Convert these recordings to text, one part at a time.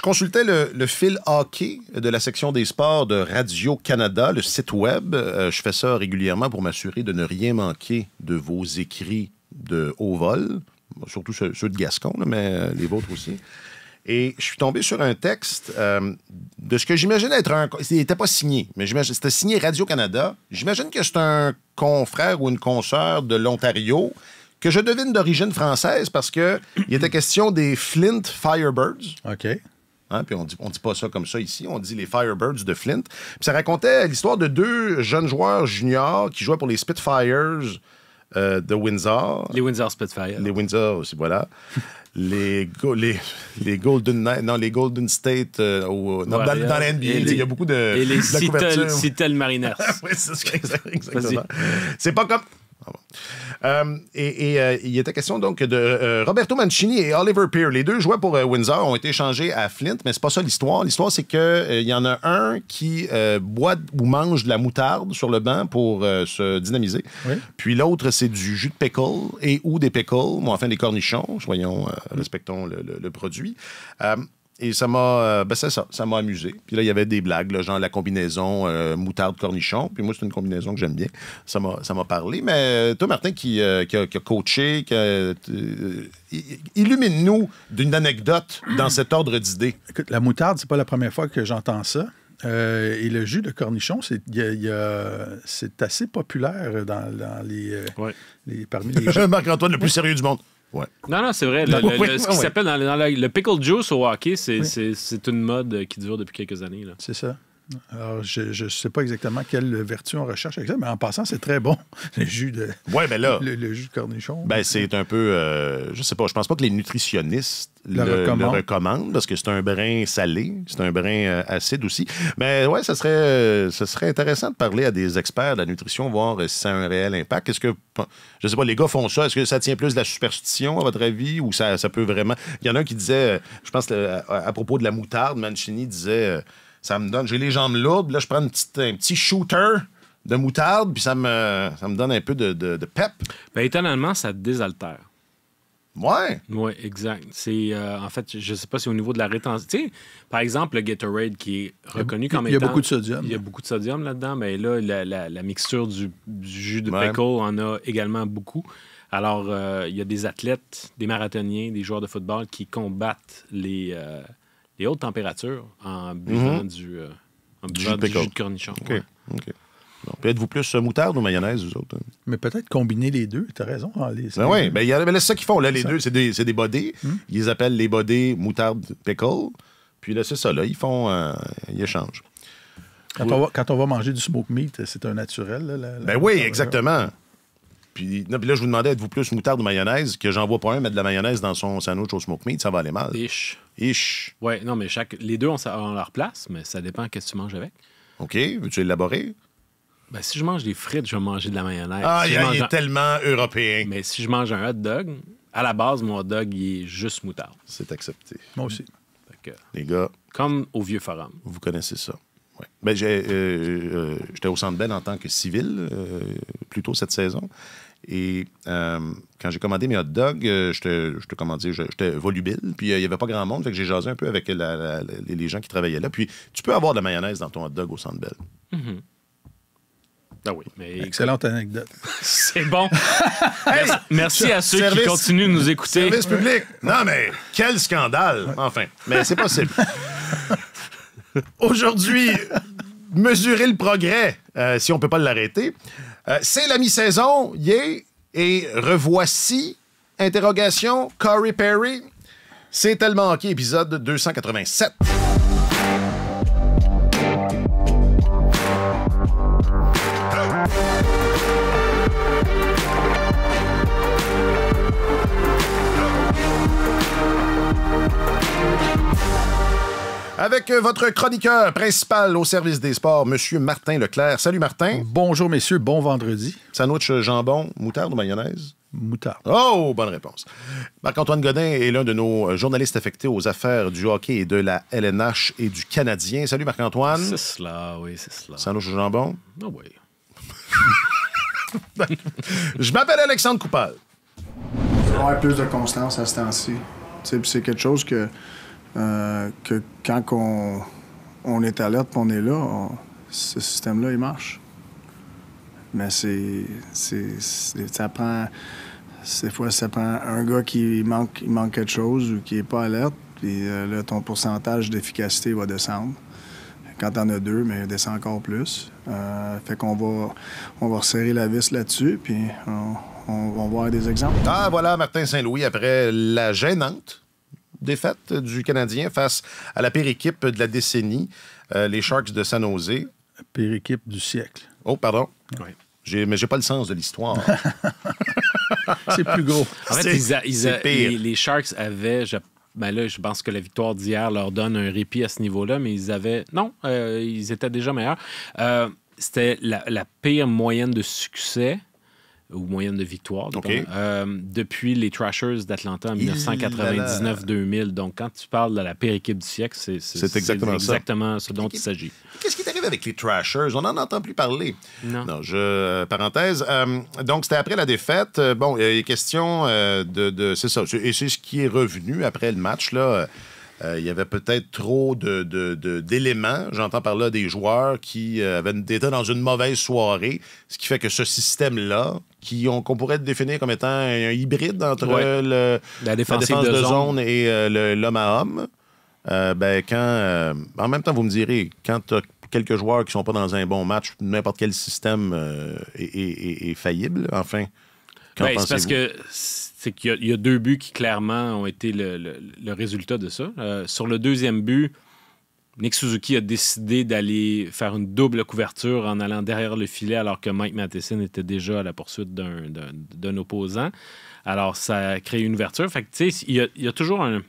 Je consultais le fil hockey de la section des sports de Radio-Canada, le site web. Je fais ça régulièrement pour m'assurer de ne rien manquer de vos écrits de haut vol, surtout ceux de Gascon, là, mais les vôtres aussi. Et je suis tombé sur un texte de ce que j'imagine être un... Il n'était pas signé, mais c'était signé Radio-Canada. J'imagine que c'est un confrère ou une consoeur de l'Ontario que je devine d'origine française parce qu'il était question des Flint Firebirds. OK. Hein, puis on dit pas ça comme ça ici, on dit les Firebirds de Flint. Puis ça racontait l'histoire de deux jeunes joueurs juniors qui jouaient pour les Spitfires de Windsor. Les Windsor Spitfires. Les Windsor aussi, voilà. les Golden Knights, non, les Golden State, dans la NBA, il y a beaucoup de... Et les Seattle Mariners. Oui, c'est exactement. C'est pas comme... il était question donc de Roberto Mancini et Oliver Peer. Les deux joueurs pour Windsor ont été échangés à Flint, mais c'est pas ça l'histoire. L'histoire, c'est qu'il y en a un qui boit ou mange de la moutarde sur le banc pour se dynamiser. Oui. Puis l'autre, c'est du jus de pickle et ou des pickles, ou enfin des cornichons. Voyons, respectons le produit. Et ça m'a... c'est ça, ça m'a amusé. Puis là, il y avait des blagues, là, genre la combinaison moutarde-cornichon. Puis moi, c'est une combinaison que j'aime bien. Ça m'a parlé. Mais toi, Martin, qui a coaché, illumine-nous d'une anecdote dans cet ordre d'idées. Écoute, la moutarde, c'est pas la première fois que j'entends ça. Et le jus de cornichon, c'est assez populaire dans parmi les gens. Marc-Antoine, le plus sérieux du monde. Ouais. Non, c'est vrai. Ce qui s'appelle dans le pickle juice au hockey, c'est une mode qui dure depuis quelques années. Là. C'est ça. Alors, je ne sais pas exactement quelle vertu on recherche avec ça, mais en passant, c'est très bon, le jus de... Ouais, ben là... Le jus de cornichon. Ben, c'est un peu... je sais pas, je pense pas que les nutritionnistes le recommandent, parce que c'est un brin salé, c'est un brin acide aussi. Mais ouais, ça serait intéressant de parler à des experts de la nutrition, voir si ça a un réel impact. Est-ce que... Je sais pas, les gars font ça. Est-ce que ça tient plus de la superstition, à votre avis, ou ça peut vraiment... Il y en a un qui disait, je pense, à propos de la moutarde, Mancini disait... Ça me donne... J'ai les jambes lourdes, là, je prends un petit shooter de moutarde, puis ça me donne un peu de pep. Ben, étonnamment, ça te désaltère. Ouais. Oui, exact. C'est, en fait, je sais pas si au niveau de la rétention... Tu sais, par exemple, le Gatorade qui est reconnu comme étant... Il y a beaucoup de sodium. Il y a beaucoup de sodium là-dedans. Mais là, la mixture du jus de pickle en a également beaucoup. Alors, il y a des athlètes, des marathoniens, des joueurs de football qui combattent les hautes températures en buvant du jus de cornichon. OK. Ouais. OK. Bon. Puis êtes-vous plus moutarde ou mayonnaise, vous autres? Mais peut-être combiner les deux. Tu as raison. Oui, c'est ça qu'ils font. Là, les deux, c'est des bodés. Ils les appellent les bodés moutarde pickle. Puis là, c'est ça. Là, ils échangent. Quand on va manger du smoke meat, c'est un naturel. Ben oui, exactement. Puis là, je vous demandais, êtes-vous plus moutarde ou mayonnaise? Que j'en vois pas un mettre de la mayonnaise dans son sandwich au smoke meat, ça va aller mal. Ish. Oui, non, mais les deux ont leur place, mais ça dépend qu'est-ce que tu manges avec. OK. Veux-tu élaborer? Ben, si je mange des frites, je vais manger de la mayonnaise. Ah, il est tellement européen. Mais si je mange un hot dog, à la base, mon hot dog, il est juste moutarde. C'est accepté. Moi aussi. Les gars... Comme au Vieux Forum. Vous connaissez ça. Ouais. Ben, j'étais au Centre Bell en tant que civil, plus tôt cette saison. Et quand j'ai commandé mes hot dogs, j'étais volubile. Puis il n'y avait pas grand monde, fait que j'ai jasé un peu avec les gens qui travaillaient là. Puis tu peux avoir de la mayonnaise dans ton hot dog au Centre Bell. Mm-hmm. Ah oui. Mais excellente anecdote. C'est bon. Merci à ceux qui continuent de nous écouter. Service public. Non, mais quel scandale. Enfin, mais c'est possible. Aujourd'hui, mesurer le progrès, si on ne peut pas l'arrêter. C'est la mi-saison, et revoici, interrogation, Corey Perry. C'est tellement hockey, épisode 287. Avec votre chroniqueur principal au service des sports, M. Martin Leclerc. Salut, Martin. Bonjour, messieurs. Bon vendredi. Sandwich jambon, moutarde ou mayonnaise? Moutarde. Oh, bonne réponse. Marc-Antoine Godin est l'un de nos journalistes affectés aux affaires du hockey et de la LNH et du Canadien. Salut, Marc-Antoine. C'est cela, oui, c'est cela. Sandwich jambon? Ah oui. Je m'appelle Alexandre Coupal. Il va y avoir plus de constance à ce temps-ci. C'est quelque chose que que quand on est alerte et on est là, ce système-là, il marche. Mais ça prend... Des fois, ça prend un gars qui manque quelque chose ou qui n'est pas alerte, puis là, ton pourcentage d'efficacité va descendre. Quand t'en as deux, mais il descend encore plus. Fait qu'on va resserrer la vis là-dessus, puis on va voir des exemples. Ah, voilà, Martin Saint-Louis, après la gênante défaite du Canadien face à la pire équipe de la décennie, les Sharks de San Jose. La pire équipe du siècle. Oh, pardon. Oui. Mais j'ai pas le sens de l'histoire. C'est plus gros. En fait, les Sharks avaient... là, je pense que la victoire d'hier leur donne un répit à ce niveau-là, mais ils avaient... Non, ils étaient déjà meilleurs. C'était la pire moyenne de succès ou moyenne de victoire, depuis les Thrashers d'Atlanta en 1999-2000. Donc, quand tu parles de la pire équipe du siècle, c'est exactement ce dont il s'agit. Qu'est-ce qui est arrivé avec les Thrashers? On n'en entend plus parler. Non. Parenthèse. Donc, c'était après la défaite. Bon, il est question c'est ça. Et c'est ce qui est revenu après le match, là. Il y avait peut-être trop d'éléments. J'entends par là des joueurs qui étaient dans une mauvaise soirée, ce qui fait que ce système-là, qu'on pourrait définir comme étant un hybride entre la défense de zone et l'homme à homme, en même temps, vous me direz, quand tu as quelques joueurs qui ne sont pas dans un bon match, n'importe quel système est faillible. Enfin, c'est parce que... C'est qu'il y a deux buts qui, clairement, ont été le résultat de ça. Sur le deuxième but, Nick Suzuki a décidé d'aller faire une double couverture en allant derrière le filet alors que Mike Matheson était déjà à la poursuite d'un opposant. Alors, ça a créé une ouverture. Fait que, tu sais, il y a toujours un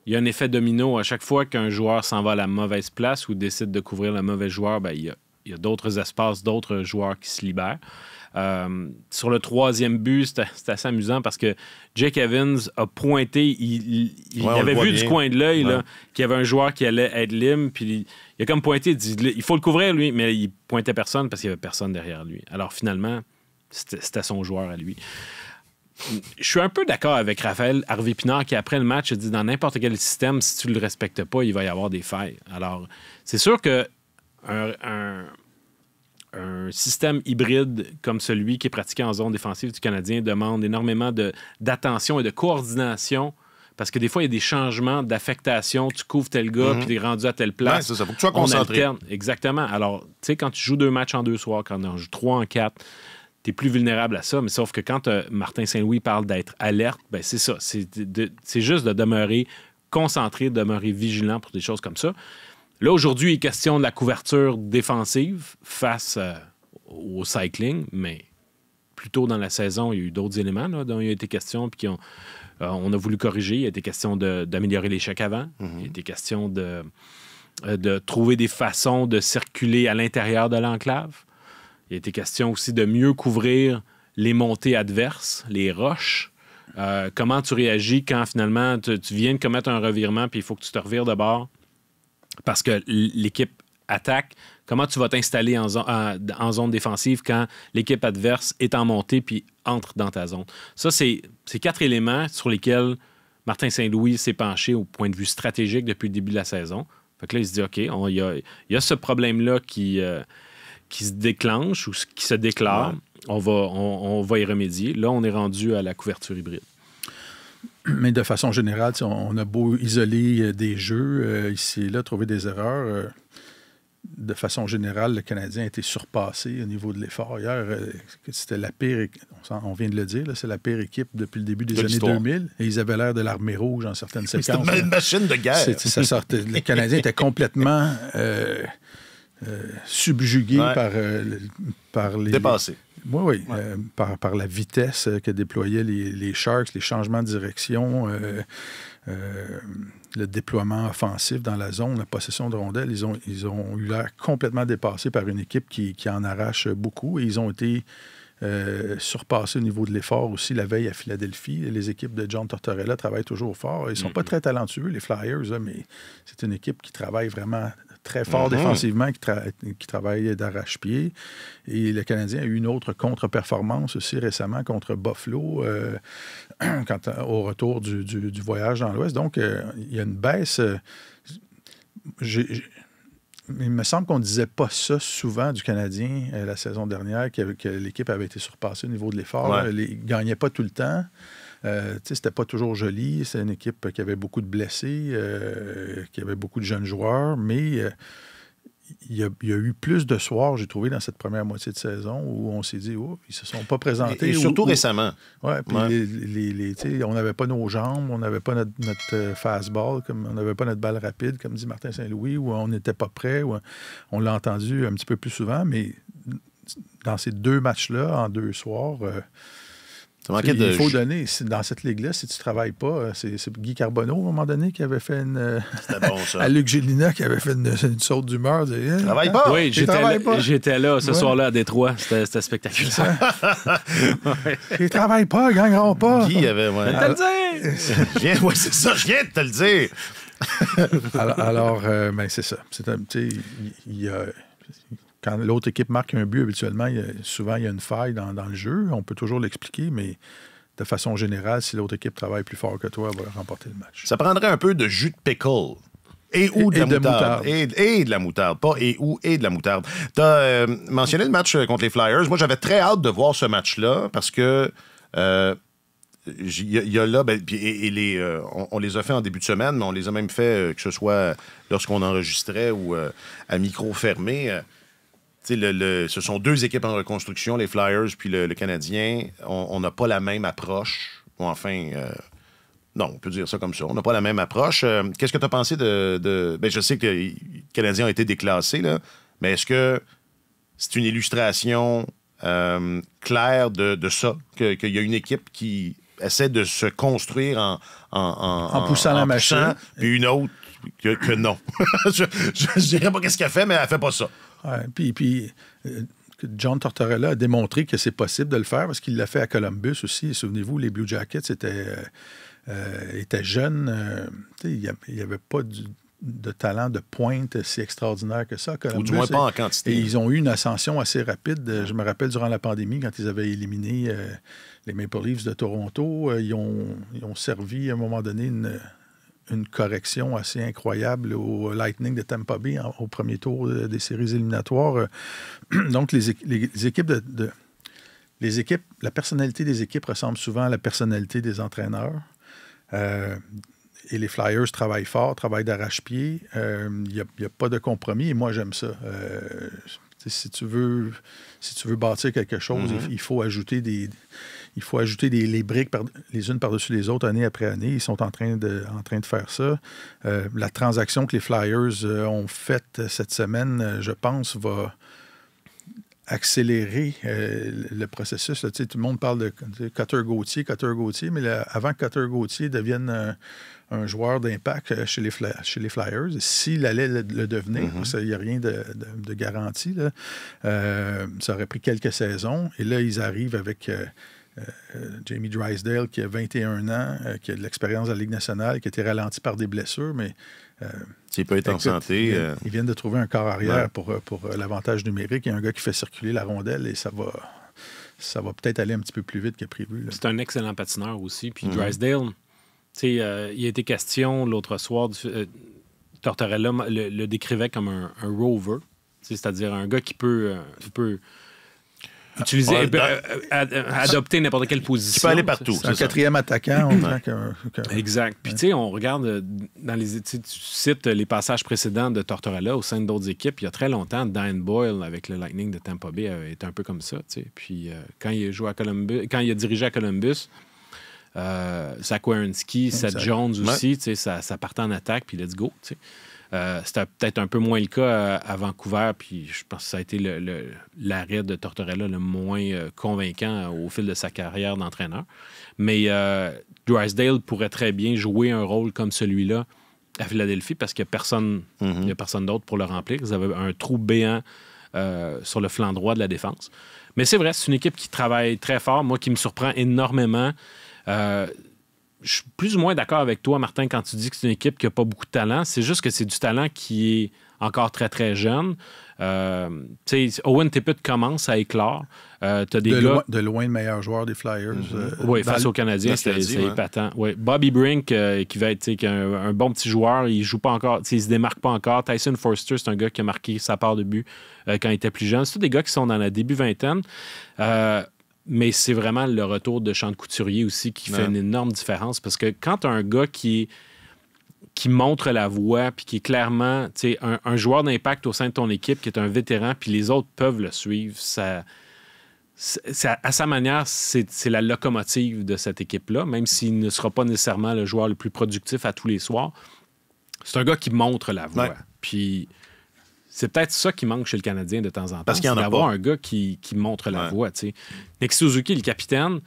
effet domino. À chaque fois qu'un joueur s'en va à la mauvaise place ou décide de couvrir le mauvais joueur, il y a d'autres espaces, d'autres joueurs qui se libèrent. Sur le troisième but, c'était assez amusant parce que Jake Evans a pointé, il avait vu du coin de l'œil qu'il y avait un joueur qui allait être libre, puis il a comme pointé, il dit il faut le couvrir lui, mais il pointait personne parce qu'il n'y avait personne derrière lui. Alors finalement, c'était son joueur à lui. Je suis un peu d'accord avec Raphaël Harvey-Pinard qui, après le match, a dit dans n'importe quel système, si tu ne le respectes pas, il va y avoir des failles. Alors, c'est sûr que un système hybride comme celui qui est pratiqué en zone défensive du Canadien demande énormément d'attention et de coordination parce que des fois, il y a des changements d'affectation. Tu couvres tel gars, puis tu es rendu à telle place. Ouais, c'est ça. Faut que tu sois concentré. Exactement. Alors, tu sais, quand tu joues 2 matchs en 2 soirs, quand on joue 3 en 4, tu es plus vulnérable à ça. Mais sauf que quand Martin Saint-Louis parle d'être alerte, ben c'est ça. C'est juste de demeurer concentré, de demeurer vigilant pour des choses comme ça. Là, aujourd'hui, il est question de la couverture défensive face au cycling, mais plus tôt dans la saison, il y a eu d'autres éléments là, dont il a été question puis on a voulu corriger. Il a été question d'améliorer les chèques avant. Il a été question de trouver des façons de circuler à l'intérieur de l'enclave. Il a été question aussi de mieux couvrir les montées adverses, les roches. Comment tu réagis quand finalement tu viens de commettre un revirement puis il faut que tu te revires de bord parce que l'équipe attaque. Comment tu vas t'installer en zone défensive quand l'équipe adverse est en montée puis entre dans ta zone? Ça, c'est 4 éléments sur lesquels Martin Saint-Louis s'est penché au point de vue stratégique depuis le début de la saison. Fait que là, il se dit, OK, il y a ce problème-là qui se déclenche ou qui se déclare. Ouais. On va y remédier. Là, on est rendu à la couverture hybride. Mais de façon générale, on a beau isoler des jeux, ici et là, trouver des erreurs. De façon générale, le Canadien a été surpassé au niveau de l'effort. Hier, c'était la pire, on vient de le dire, là, c'est la pire équipe depuis le début des années 2000. Et ils avaient l'air de l'armée rouge en certaines séquences. C'était une machine de guerre. Le Canadien était complètement subjugué par les... Dépassé. Oui. Par la vitesse que déployaient les Sharks, les changements de direction, le déploiement offensif dans la zone, la possession de rondelles. Ils ont eu l'air complètement dépassés par une équipe qui en arrache beaucoup. Et ils ont été surpassés au niveau de l'effort aussi la veille à Philadelphie. Les équipes de John Tortorella travaillent toujours fort. Ils ne sont pas très talentueux, les Flyers, là, mais c'est une équipe qui travaille vraiment très fort défensivement, qui travaille d'arrache-pied. Et le Canadien a eu une autre contre-performance aussi récemment contre Buffalo au retour du voyage dans l'Ouest. Donc, il y a une baisse. Il me semble qu'on ne disait pas ça souvent du Canadien la saison dernière, que l'équipe avait été surpassée au niveau de l'effort. Ouais. Ils ne gagnaient pas tout le temps. C'était pas toujours joli. C'est une équipe qui avait beaucoup de blessés, qui avait beaucoup de jeunes joueurs, mais il y a eu plus de soirs, j'ai trouvé, dans cette première moitié de saison où on s'est dit, oh, ils se sont pas présentés. Et surtout récemment. Oui, puis on n'avait pas nos jambes, on n'avait pas notre fastball, on n'avait pas notre balle rapide, comme dit Martin Saint-Louis, où on n'était pas prêt. On l'a entendu un petit peu plus souvent, mais dans ces 2 matchs-là, en 2 soirs... il faut donner, dans cette ligue-là, si tu ne travailles pas, c'est Guy Carbonneau, à un moment donné, qui avait fait C'était bon, ça. à Luc Gélina, qui avait fait une saute d'humeur. Tu travailles pas? Oui, j'étais là ce soir-là à Détroit. C'était spectaculaire. Ils travaillent pas, ils gagneront pas. Guy avait... Ouais. Je c'est ça, je viens de te le dire. alors c'est ça. Quand l'autre équipe marque un but, habituellement, souvent, il y a une faille dans le jeu. On peut toujours l'expliquer, mais de façon générale, si l'autre équipe travaille plus fort que toi, elle va remporter le match. Ça prendrait un peu de jus de pickle. Et de la moutarde. Et de la moutarde. Pas et de la moutarde. Tu as mentionné le match contre les Flyers. Moi, j'avais très hâte de voir ce match-là parce que... il y a là, on les a fait en début de semaine, mais on les a même fait, que ce soit lorsqu'on enregistrait ou à micro fermé. Ce sont 2 équipes en reconstruction, les Flyers puis le Canadien. On n'a pas la même approche. Bon, enfin, non, on peut dire ça comme ça. On n'a pas la même approche. Qu'est-ce que tu as pensé de... je sais que les Canadiens ont été déclassés, là, mais est-ce que c'est une illustration claire de ça, qu'il y a une équipe qui essaie de se construire en poussant la machine, puis une autre que non. Je dirais pas qu'est-ce qu'elle fait, mais elle fait pas ça. Ouais, puis John Tortorella a démontré que c'est possible de le faire parce qu'il l'a fait à Columbus aussi. Souvenez-vous, les Blue Jackets étaient jeunes. Il n'y avait pas de talent de pointe si extraordinaire que ça à Columbus. Ou du moins pas en quantité. Et ils ont eu une ascension assez rapide. Je me rappelle durant la pandémie, quand ils avaient éliminé les Maple Leafs de Toronto, ils ont servi à un moment donné une correction assez incroyable au Lightning de Tampa Bay au premier tour des séries éliminatoires. Donc, les équipes les équipes, la personnalité des équipes ressemble souvent à la personnalité des entraîneurs. Et les Flyers travaillent fort, travaillent d'arrache-pied. Il n'y a pas de compromis et moi, j'aime ça. Si tu veux bâtir quelque chose, il faut ajouter les briques les unes par-dessus les autres année après année. Ils sont en train de faire ça. La transaction que les Flyers ont faite cette semaine, je pense, va accélérer le processus. Là, tout le monde parle de Cutter-Gauthier, mais avant que Cutter-Gauthier devienne un joueur d'impact chez les Flyers, s'il allait le devenir, parce qu'il n'y a rien de garanti, là, ça aurait pris quelques saisons. Et là, ils arrivent avec Jamie Drysdale, qui a 21 ans, qui a de l'expérience à la Ligue nationale, qui a été ralenti par des blessures, mais... S'il peut être en santé... Ils viennent de trouver un corps arrière pour l'avantage numérique. Il y a un gars qui fait circuler la rondelle et ça va peut-être aller un petit peu plus vite que prévu. Là. C'est un excellent patineur aussi. Puis Drysdale, il a été question l'autre soir, Tortorella le décrivait comme un rover, c'est-à-dire un gars qui peut utiliser, adopter n'importe quelle position. Qui peut aller partout. C'est un quatrième attaquant. Exact. Puis, on regarde tu cites les passages précédents de Tortorella au sein d'autres équipes. Il y a très longtemps, Dan Boyle avec le Lightning de Tampa Bay était un peu comme ça. Puis, quand il a joué à Columbus, quand il a dirigé à Columbus, Zach Werenski, Seth Jones aussi, ça partait en attaque, puis let's go. C'était peut-être un peu moins le cas à Vancouver, puis je pense que ça a été l'arrêt de Tortorella le moins convaincant au fil de sa carrière d'entraîneur. Mais Drysdale pourrait très bien jouer un rôle comme celui-là à Philadelphie parce qu'il n'y a personne d'autre pour le remplir. Ils avaient un trou béant sur le flanc droit de la défense. Mais c'est vrai, c'est une équipe qui travaille très fort. Moi, qui me surprend énormément. je suis plus ou moins d'accord avec toi, Martin, quand tu dis que c'est une équipe qui n'a pas beaucoup de talent. C'est juste que c'est du talent qui est encore très, très jeune. Owen Tippett commence à éclore. T'as des gars... de loin le meilleur joueur des Flyers. Oui, face aux Canadiens, c'est épatant. Ouais. Bobby Brink, qui va être un bon petit joueur, il joue pas encore, il se démarque pas encore. Tyson Foerster, c'est un gars qui a marqué sa part de but quand il était plus jeune. C'est tous des gars qui sont dans la début vingtaine. Mais c'est vraiment le retour de Sean Couturier aussi qui fait une énorme différence. Parce que quand tu as un gars qui montre la voie, puis qui est clairement un joueur d'impact au sein de ton équipe, qui est un vétéran, puis les autres peuvent le suivre, à sa manière, c'est la locomotive de cette équipe-là, même s'il ne sera pas nécessairement le joueur le plus productif à tous les soirs. C'est un gars qui montre la voie. Puis c'est peut-être ça qui manque chez le Canadien de temps en temps. Parce qu'il y en a d'avoir un gars qui montre la voie. Nick Suzuki, le capitaine,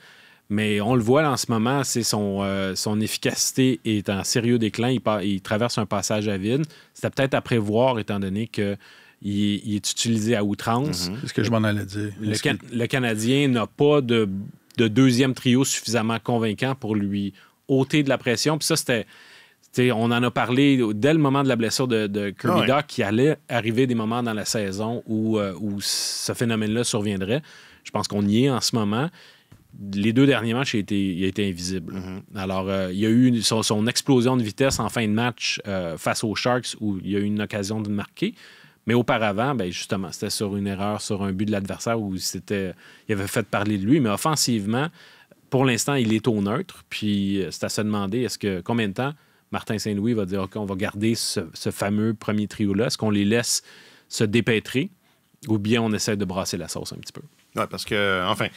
mais on le voit là, en ce moment, c'est son efficacité est en sérieux déclin. Il traverse un passage à vide. C'était peut-être à prévoir, étant donné qu'il est utilisé à outrance. C'est ce que je m'en allais dire. Le Canadien n'a pas de deuxième trio suffisamment convaincant pour lui ôter de la pression. Puis ça, c'était... on en a parlé dès le moment de la blessure de Kirby Dach, qu'il allait arriver des moments dans la saison où ce phénomène-là surviendrait. Je pense qu'on y est en ce moment. Les 2 derniers matchs, il a été invisible. Alors, il y a eu son explosion de vitesse en fin de match face aux Sharks où il y a eu une occasion de marquer. Mais auparavant, justement, c'était sur une erreur, sur un but de l'adversaire où il avait fait parler de lui. Mais offensivement, pour l'instant, il est au neutre. Puis c'est à se demander, combien de temps Martin Saint-Louis va dire, OK, on va garder ce fameux premier trio-là. Est-ce qu'on les laisse se dépêtrer ou bien on essaie de brasser la sauce un petit peu? Oui, parce que, enfin,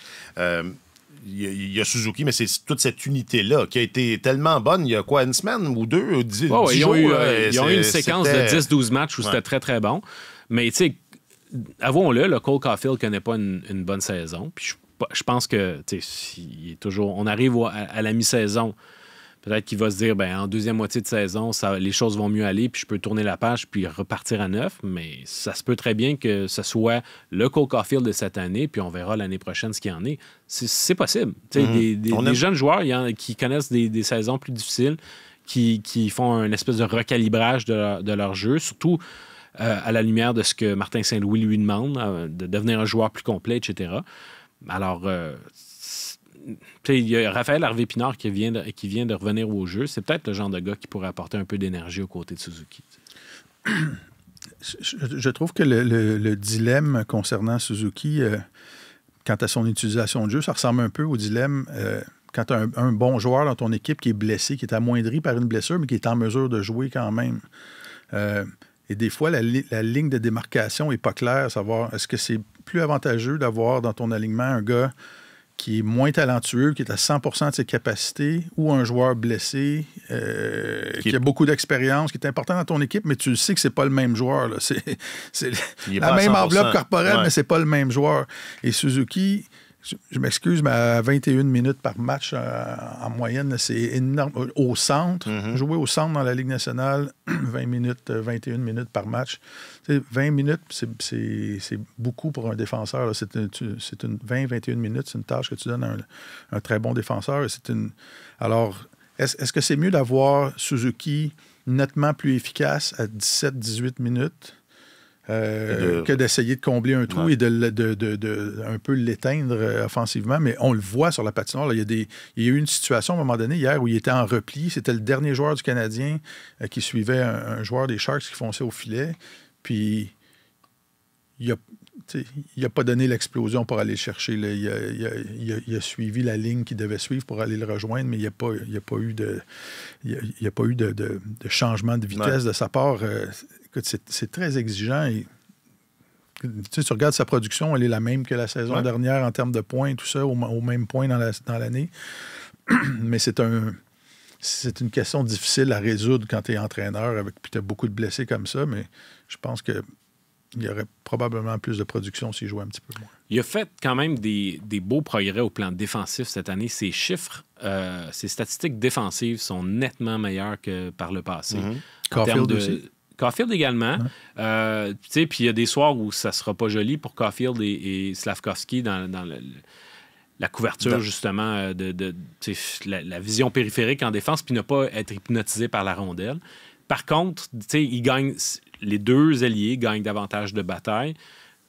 il y a Suzuki, mais c'est toute cette unité-là qui a été tellement bonne il y a quoi, une semaine ou 2, 10 jours? Ils ont eu une séquence de 10-12 matchs où c'était très, très bon. Mais, tu sais, avouons-le, le Cole Caulfield ne connaît pas une bonne saison. Puis je pense que, tu sais, on arrive à la mi-saison. Peut-être qu'il va se dire, en deuxième moitié de saison, les choses vont mieux aller, puis je peux tourner la page puis repartir à neuf. Mais ça se peut très bien que ce soit le Cole Caulfield de cette année, puis on verra l'année prochaine ce qu'il y en est. C'est possible. Des jeunes joueurs qui connaissent des saisons plus difficiles, qui font une espèce de recalibrage de leur jeu, surtout à la lumière de ce que Martin Saint-Louis lui demande, de devenir un joueur plus complet, etc. Alors... il y a Raphaël Harvey-Pinard qui vient de revenir au jeu. C'est peut-être le genre de gars qui pourrait apporter un peu d'énergie aux côtés de Suzuki. Je trouve que le dilemme concernant Suzuki, quant à son utilisation de jeu, ça ressemble un peu au dilemme quand tu as un bon joueur dans ton équipe qui est blessé, qui est amoindri par une blessure, mais qui est en mesure de jouer quand même. Et des fois, la ligne de démarcation n'est pas claire, savoir est-ce que c'est plus avantageux d'avoir dans ton alignement un gars qui est moins talentueux, qui est à 100% de ses capacités, ou un joueur blessé, qui a beaucoup d'expérience, qui est important dans ton équipe, mais tu le sais que c'est pas le même joueur. Là. C'est la même enveloppe corporelle, mais c'est pas le même joueur. Et Suzuki, je m'excuse, mais à 21 minutes par match en moyenne, là, c'est énorme. Au centre, jouer au centre dans la Ligue nationale, 20 minutes, 21 minutes par match. 20 minutes, c'est beaucoup pour un défenseur. 20-21 minutes, c'est une tâche que tu donnes à un très bon défenseur. Alors, est-ce que c'est mieux d'avoir Suzuki nettement plus efficace à 17-18 minutes que d'essayer de combler un trou et de un peu l'éteindre offensivement? Mais on le voit sur la patinoire. Là, il y a eu une situation à un moment donné hier où il était en repli. C'était le dernier joueur du Canadien qui suivait un joueur des Sharks qui fonçait au filet. Puis, il n'a pas donné l'explosion pour aller le chercher. Là. Il a suivi la ligne qu'il devait suivre pour aller le rejoindre, mais il n'y a pas eu de changement de vitesse de sa part. Écoute, c'est très exigeant. Et, tu regardes sa production, elle est la même que la saison dernière en termes de points, tout ça, au même point dans l'année. Mais c'est une question difficile à résoudre quand tu es entraîneur, puis tu as beaucoup de blessés comme ça, mais je pense qu'il y aurait probablement plus de production s'il jouait un petit peu moins. Il a fait quand même des beaux progrès au plan défensif cette année. Ses chiffres, ses statistiques défensives sont nettement meilleures que par le passé. Caulfield aussi. Caulfield également. Puis il y a des soirs où ça ne sera pas joli pour Caulfield et Slafkovsky dans la couverture, justement, la vision périphérique en défense, puis ne pas être hypnotisé par la rondelle. Par contre, les deux ailiers gagnent davantage de batailles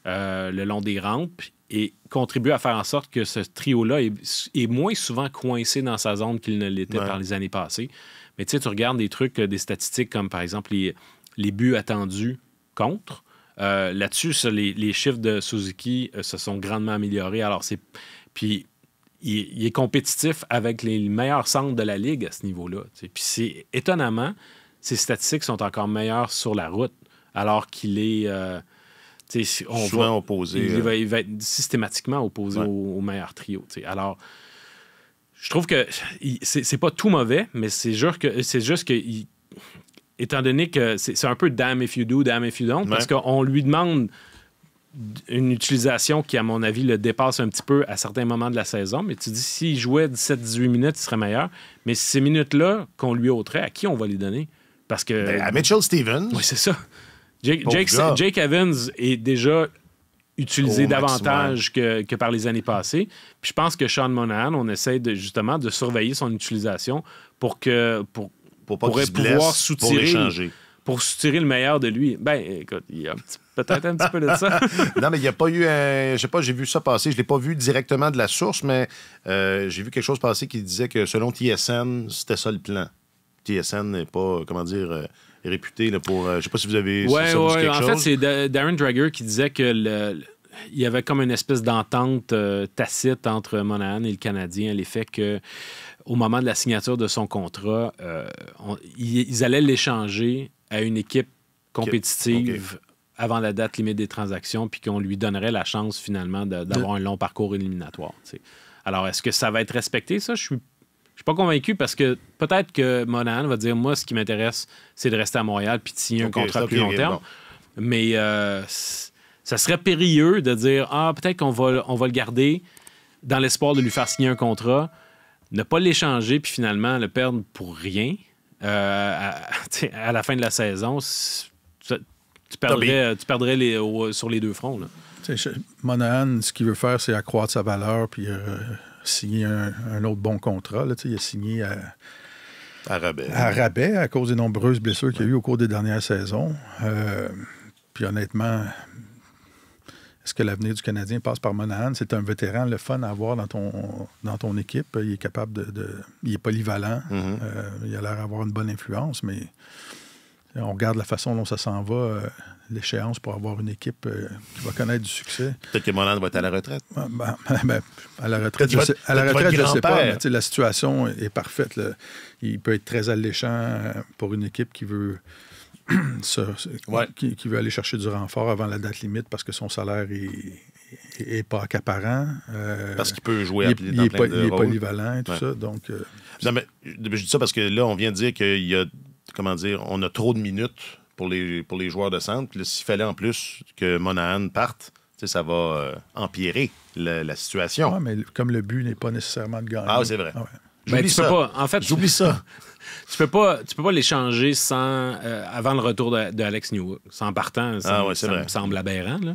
le long des rampes et contribuent à faire en sorte que ce trio-là est moins souvent coincé dans sa zone qu'il ne l'était par les années passées. Mais tu regardes des trucs, des statistiques comme, par exemple, les buts attendus contre. Là-dessus, les chiffres de Suzuki se sont grandement améliorés. Alors, puis, il est compétitif avec les meilleurs centres de la Ligue à ce niveau-là. Puis, étonnamment, ses statistiques sont encore meilleures sur la route, alors qu'il est... souvent opposé. Il va être systématiquement opposé au meilleur trio. Alors, je trouve que c'est pas tout mauvais, mais c'est juste que étant donné que c'est un peu damn if you do, damn if you don't, parce qu'on lui demande une utilisation qui, à mon avis, le dépasse un petit peu à certains moments de la saison. Mais tu dis, s'il jouait 17-18 minutes, il serait meilleur. Mais ces minutes-là qu'on lui ôterait, à qui on va les donner? Parce que... à Mitchell Stevens. Oui, c'est ça. Jake Evans est déjà utilisé davantage que par les années passées. Puis je pense que Sean Monahan, on essaie justement de surveiller son utilisation pour pouvoir soutirer... Pour soutirer le meilleur de lui. Ben, écoute, il y a peut-être un petit peu de ça. Non, mais il n'y a pas eu je sais pas, j'ai vu ça passer. Je ne l'ai pas vu directement de la source, mais j'ai vu quelque chose passer qui disait que selon TSN, c'était ça le plan. TSN n'est pas, réputé là, pour... je ne sais pas si vous avez... Oui, en fait, c'est Darren Dreger qui disait que il y avait comme une espèce d'entente tacite entre Monahan et le Canadien, l'effet que au moment de la signature de son contrat, ils allaient l'échanger à une équipe compétitive avant la date limite des transactions, puis qu'on lui donnerait la chance, finalement, d'avoir un long parcours éliminatoire. T'sais. Alors, est-ce que ça va être respecté, ça? Je suis pas convaincu, parce que peut-être que Monahan va dire, moi, ce qui m'intéresse, c'est de rester à Montréal puis de signer un contrat plus long terme. Bon. Mais ça serait périlleux de dire, peut-être qu'on va le garder dans l'espoir de lui faire signer un contrat, ne pas l'échanger, puis finalement le perdre pour rien à la fin de la saison. Tu perdrais sur les deux fronts. Là. Monahan, ce qu'il veut faire, c'est accroître sa valeur puis signer un autre bon contrat. Là, il a signé à rabais à cause des nombreuses blessures qu'il y a eu au cours des dernières saisons. Puis honnêtement... Est-ce que l'avenir du Canadien passe par Monahan? C'est un vétéran, le fun à avoir dans ton équipe. Il est capable il est polyvalent. Il a l'air d'avoir une bonne influence, mais on regarde la façon dont ça s'en va, l'échéance pour avoir une équipe qui va connaître du succès. Peut-être que Monahan va être à la retraite. À la retraite, je ne sais pas. Mais la situation est parfaite. Là. Il peut être très alléchant pour une équipe qui veut... qui veut aller chercher du renfort avant la date limite parce que son salaire est pas accaparant. Parce qu'il peut jouer il est polyvalent et tout ça. Donc, non, mais je dis ça parce que là, on vient de dire qu'il y a, on a trop de minutes pour les joueurs de centre. Puis s'il fallait en plus que Monahan parte, ça va empirer la situation. Oui, mais comme le but n'est pas nécessairement de gagner. Ah, c'est vrai. J'oublie ça. En fait, j'oublie ça. Tu peux pas l'échanger avant le retour de Alex Newhook. Sans partant, ça me semble aberrant. Là.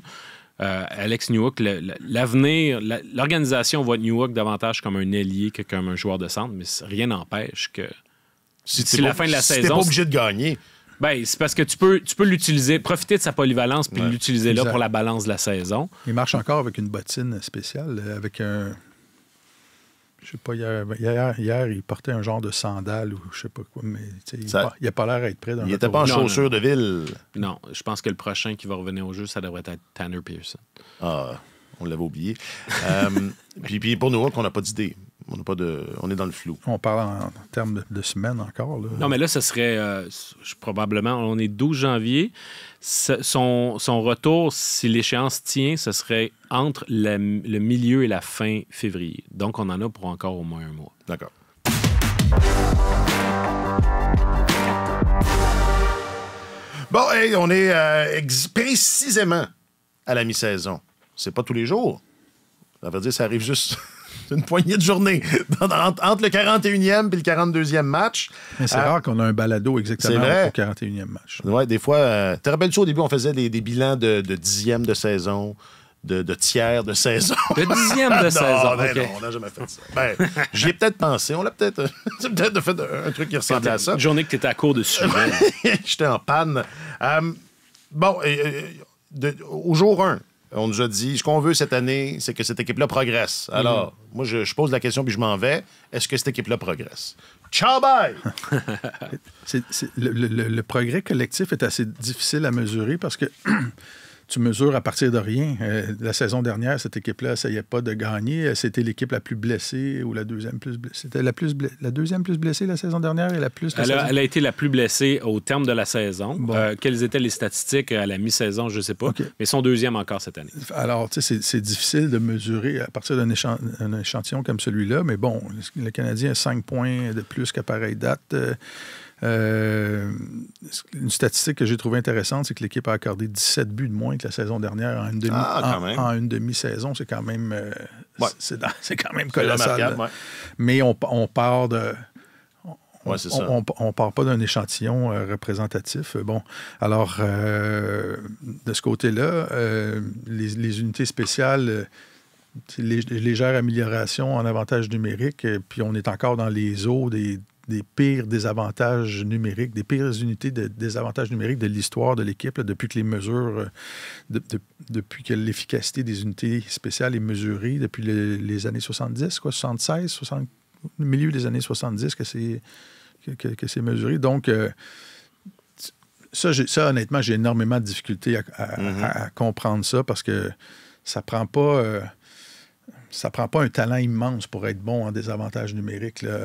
Alex Newhook, l'avenir, l'organisation voit Newhook davantage comme un ailier que comme un joueur de centre, mais rien n'empêche que si la fin de la saison... t'es pas obligé de gagner. Ben, c'est parce que tu peux l'utiliser, profiter de sa polyvalence puis l'utiliser là pour la balance de la saison. Il marche encore avec une bottine spéciale, avec un... Je sais pas, hier, il portait un genre de sandale ou je sais pas quoi, mais il n'a pas l'air d'être prêt dans il n'était pas en chaussures de ville. Non, je pense que le prochain qui va revenir au jeu, ça devrait être Tanner Pearson. Ah, on l'avait oublié. Puis pour nous, on n'a pas d'idée. On est dans le flou. On parle en termes de semaines encore. Là. Non, mais là, ce serait probablement, on est 12 janvier. Son retour, si l'échéance tient, ce serait entre le milieu et la fin février. Donc, on en a pour encore au moins un mois. D'accord. Bon, hey, on est précisément à la mi-saison. C'est pas tous les jours. Ça veut dire que ça arrive juste... une poignée de journées entre le 41e et le 42e match. Mais c'est rare qu'on a un balado exactement au 41e match. Oui, des fois... te rappelles-tu, au début, on faisait des bilans de 10e de saison, de tiers de saison. Le 10e de saison. Ben okay. non, on n'a jamais fait ça. Ben, j'y ai peut-être pensé. On l'a peut-être... C'est peut-être fait un truc qui ressemblait à ça. Une journée que tu étais à court de sujet. J'étais en panne. Au jour 1, on nous a dit, ce qu'on veut cette année, c'est que cette équipe-là progresse. Alors, moi, je pose la question puis je m'en vais. Est-ce que cette équipe-là progresse? Ciao, bye! Le progrès collectif est assez difficile à mesurer parce que tu mesures à partir de rien. La saison dernière, cette équipe-là n'essayait pas de gagner. C'était l'équipe la plus blessée ou la deuxième plus blessée. C'était la deuxième plus blessée la saison dernière et la plus... Elle a été la plus blessée au terme de la saison. Bon. Quelles étaient les statistiques à la mi-saison, je ne sais pas. Okay. Mais son deuxième encore cette année. Alors, tu sais, c'est difficile de mesurer à partir d'un échantillon comme celui-là. Mais bon, le Canadien a 5 points de plus qu'à pareille date. Une statistique que j'ai trouvée intéressante, c'est que l'équipe a accordé 17 buts de moins que la saison dernière en une demi-saison. C'est quand même, c'est quand même colossal. Ouais. Mais on part de... On part pas d'un échantillon représentatif. Bon, alors, de ce côté-là, les unités spéciales... légère amélioration en avantage numérique, puis on est encore dans les eaux des pires désavantages numériques, des pires unités de désavantages numériques de l'histoire de l'équipe, là, depuis que les mesures, depuis que l'efficacité des unités spéciales est mesurée, depuis les années 70, 76, le milieu des années 70 que c'est mesuré. Donc, ça, honnêtement, j'ai énormément de difficultés à comprendre ça parce que ça prend pas... ça prend pas un talent immense pour être bon en désavantage numérique. Là.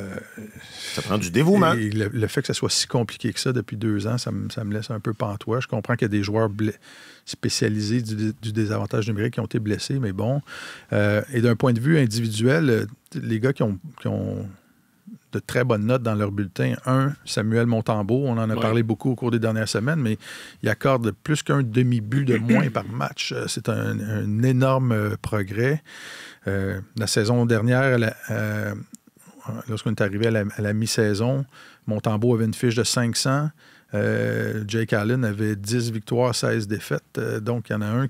Ça prend du dévouement. Et le fait que ça soit si compliqué que ça depuis 2 ans, ça me laisse un peu pantois. Je comprends qu'il y a des joueurs spécialisés du désavantage numérique qui ont été blessés, mais bon. Et d'un point de vue individuel, les gars qui ont de très bonnes notes dans leur bulletin. Samuel Montembeault, on en a parlé beaucoup au cours des dernières semaines, mais il accorde plus qu'un demi-but de moins par match. C'est un énorme progrès. La saison dernière, lorsqu'on est arrivé à la mi-saison, Montembeault avait une fiche de 500. Jake Allen avait 10 victoires, 16 défaites. Donc, il y en a un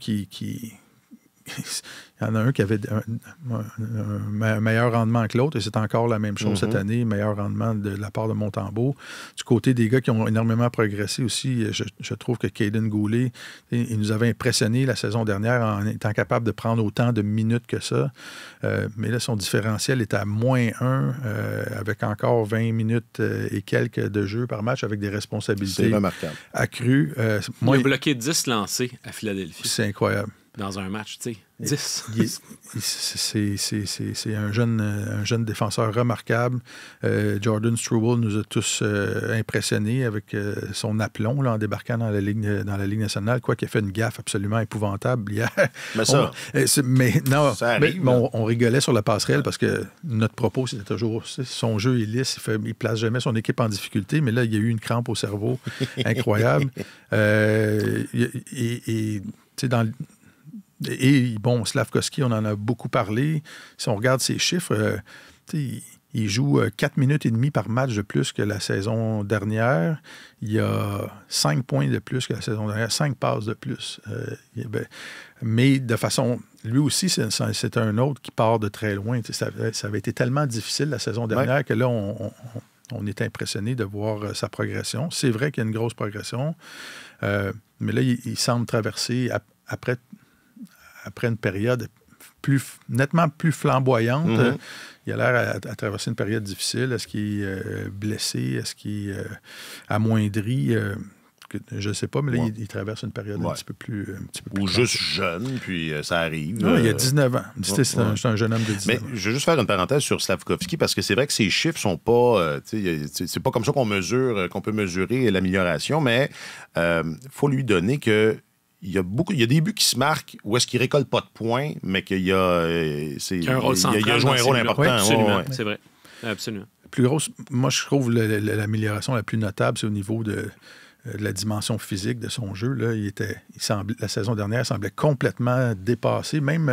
il y en a un qui avait un meilleur rendement que l'autre, et c'est encore la même chose cette année, meilleur rendement de la part de Montembeault. Du côté des gars qui ont énormément progressé aussi, je trouve que Caden Goulet, il nous avait impressionné la saison dernière en étant capable de prendre autant de minutes que ça. Mais là, son différentiel est à -1, avec encore 20 minutes et quelques de jeu par match, avec des responsabilités accrues. Il a bloqué 10 lancés à Philadelphie. C'est incroyable. Dans un match, tu sais. 10. C'est un jeune défenseur remarquable. Jordan Struble nous a tous impressionnés avec son aplomb là, en débarquant dans la Ligue nationale, quoi qu'il a fait une gaffe absolument épouvantable hier. Mais ça, ça arrive, on rigolait sur la passerelle parce que notre propos, c'était toujours son jeu est lisse, il place jamais son équipe en difficulté, mais là, il y a eu une crampe au cerveau incroyable. Et bon, Slavkovski, on en a beaucoup parlé. Si on regarde ses chiffres, il joue 4 minutes et demie par match de plus que la saison dernière. Il y a 5 points de plus que la saison dernière, 5 passes de plus. Mais de façon... Lui aussi, c'est un autre qui part de très loin. Ça avait été tellement difficile la saison dernière que là, on est impressionné de voir sa progression. C'est vrai qu'il y a une grosse progression, mais là, il semble traverser après une période nettement plus flamboyante. Il a l'air à traverser une période difficile. Est-ce qu'il est blessé? Est-ce qu'il est amoindri? Je ne sais pas, mais là, il traverse une période un petit peu plus... Ou juste jeune, puis ça arrive. Non, il a 19 ans. C'est un jeune homme de 19 ans. Mais je vais juste faire une parenthèse sur Slavkovski, parce que c'est vrai que ses chiffres sont pas... c'est pas comme ça qu'on peut mesurer l'amélioration, mais il faut lui donner que il y a des buts qui se marquent où est-ce qu'il ne récolte pas de points, mais qu'il y a... il a joué un rôle important. Oui, absolument, c'est vrai. Absolument. Plus grosse, moi, je trouve l'amélioration la plus notable, c'est au niveau de la dimension physique de son jeu. Là, la saison dernière, il semblait complètement dépassé. Même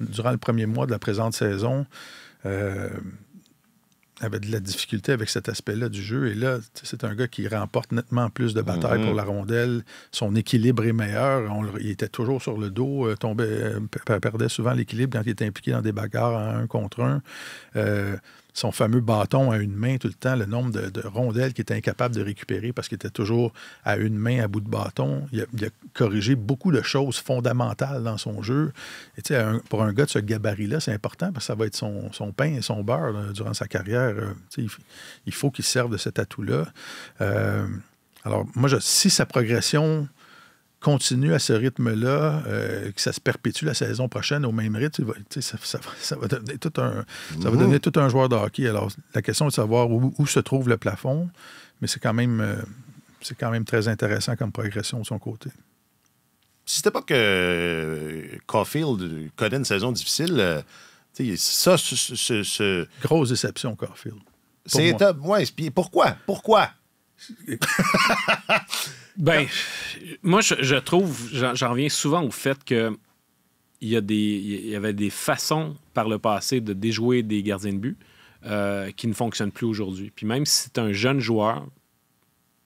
durant le premier mois de la présente saison, avait de la difficulté avec cet aspect-là du jeu. Et là, c'est un gars qui remporte nettement plus de batailles pour la rondelle. Son équilibre est meilleur. Il était toujours sur le dos, perdait souvent l'équilibre quand il était impliqué dans des bagarres en 1 contre 1. Son fameux bâton à une main tout le temps, le nombre de rondelles qu'il était incapable de récupérer parce qu'il était toujours à une main à bout de bâton. Il a corrigé beaucoup de choses fondamentales dans son jeu. Et pour un gars de ce gabarit-là, c'est important parce que ça va être son pain et son beurre là, durant sa carrière. Il faut qu'il serve de cet atout-là. Alors, moi, si sa progression continue à ce rythme-là, que ça se perpétue la saison prochaine au même rythme, ça va devenir tout un joueur de hockey. Alors, la question est de savoir où se trouve le plafond, mais c'est quand même très intéressant comme progression de son côté. Si c'était pas que Caulfield connaît une saison difficile, ça... Grosse déception, Caulfield. C'est top. Ouais, pourquoi? Ben, moi, je trouve, j'en reviens souvent au fait que il y avait des façons par le passé de déjouer des gardiens de but qui ne fonctionnent plus aujourd'hui. Puis même si c'est un jeune joueur,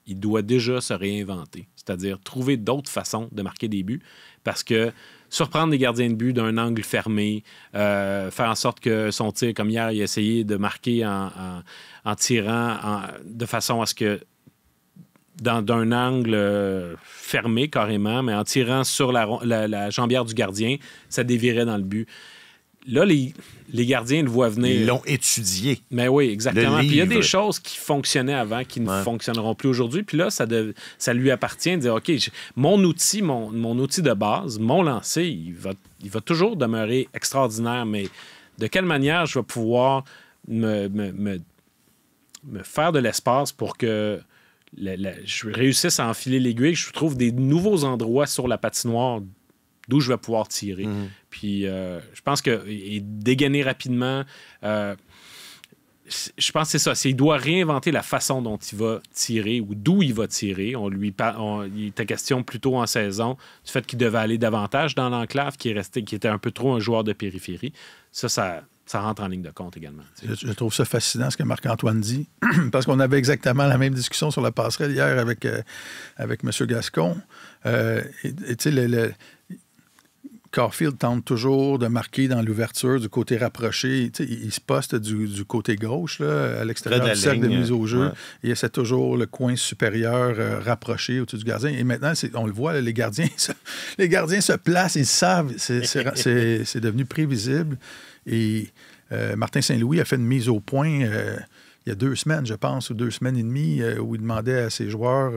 il doit déjà se réinventer. C'est-à-dire trouver d'autres façons de marquer des buts parce que surprendre des gardiens de but d'un angle fermé, faire en sorte que son tir, comme hier, il a essayé de marquer en tirant de façon à ce que d'un angle fermé carrément, mais en tirant sur la jambière du gardien, ça dévirait dans le but. Là, les gardiens le voient venir. Ils l'ont étudié. Mais oui, exactement. Puis il y a des choses qui fonctionnaient avant qui ne fonctionneront plus aujourd'hui. Puis là, ça lui appartient de dire, OK, mon outil de base, mon lancer, il va toujours demeurer extraordinaire, mais de quelle manière je vais pouvoir me faire de l'espace pour que je réussisse à enfiler l'aiguille, je trouve des nouveaux endroits sur la patinoire d'où je vais pouvoir tirer. Puis je pense que dégainer rapidement, je pense que c'est ça. Il doit réinventer la façon dont il va tirer ou d'où il va tirer. Il était question plus tôt en saison du fait qu'il devait aller davantage dans l'enclave, qui était un peu trop un joueur de périphérie. Ça rentre en ligne de compte également. Je trouve ça fascinant ce que Marc-Antoine dit, parce qu'on avait exactement la même discussion sur la passerelle hier avec M. Gascon. Caulfield tente toujours de marquer dans l'ouverture du côté rapproché. Il se poste du côté gauche, là, à l'extérieur du cercle de mise au jeu. Il essaie toujours le coin supérieur rapproché au-dessus du gardien. Et maintenant, on le voit, là, les gardiens se placent, ils savent. C'est devenu prévisible. Et Martin Saint-Louis a fait une mise au point il y a 2 semaines, je pense, ou 2 semaines et demie, où il demandait à ses joueurs,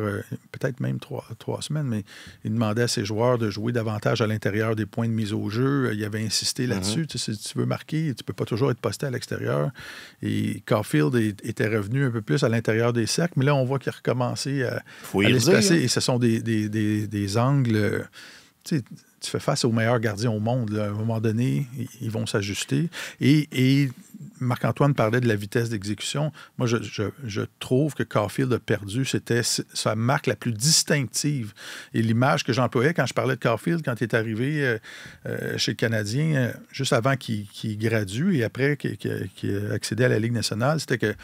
peut-être même 3 semaines, mais il demandait à ses joueurs de jouer davantage à l'intérieur des points de mise au jeu. Il avait insisté là-dessus. Si tu veux marquer, tu ne peux pas toujours être posté à l'extérieur. Et Caulfield était revenu un peu plus à l'intérieur des cercles, mais là, on voit qu'il a recommencé à aller se placer. Et ce sont des angles... Tu fais face aux meilleurs gardiens au monde. Là. À un moment donné, ils vont s'ajuster. Et Marc-Antoine parlait de la vitesse d'exécution. Moi, je trouve que Caulfield a perdu. C'était sa marque la plus distinctive. Et l'image que j'employais quand je parlais de Caulfield, quand il est arrivé chez le Canadien, juste avant qu'il gradue et après qu'il a accédé à la Ligue nationale, c'était que...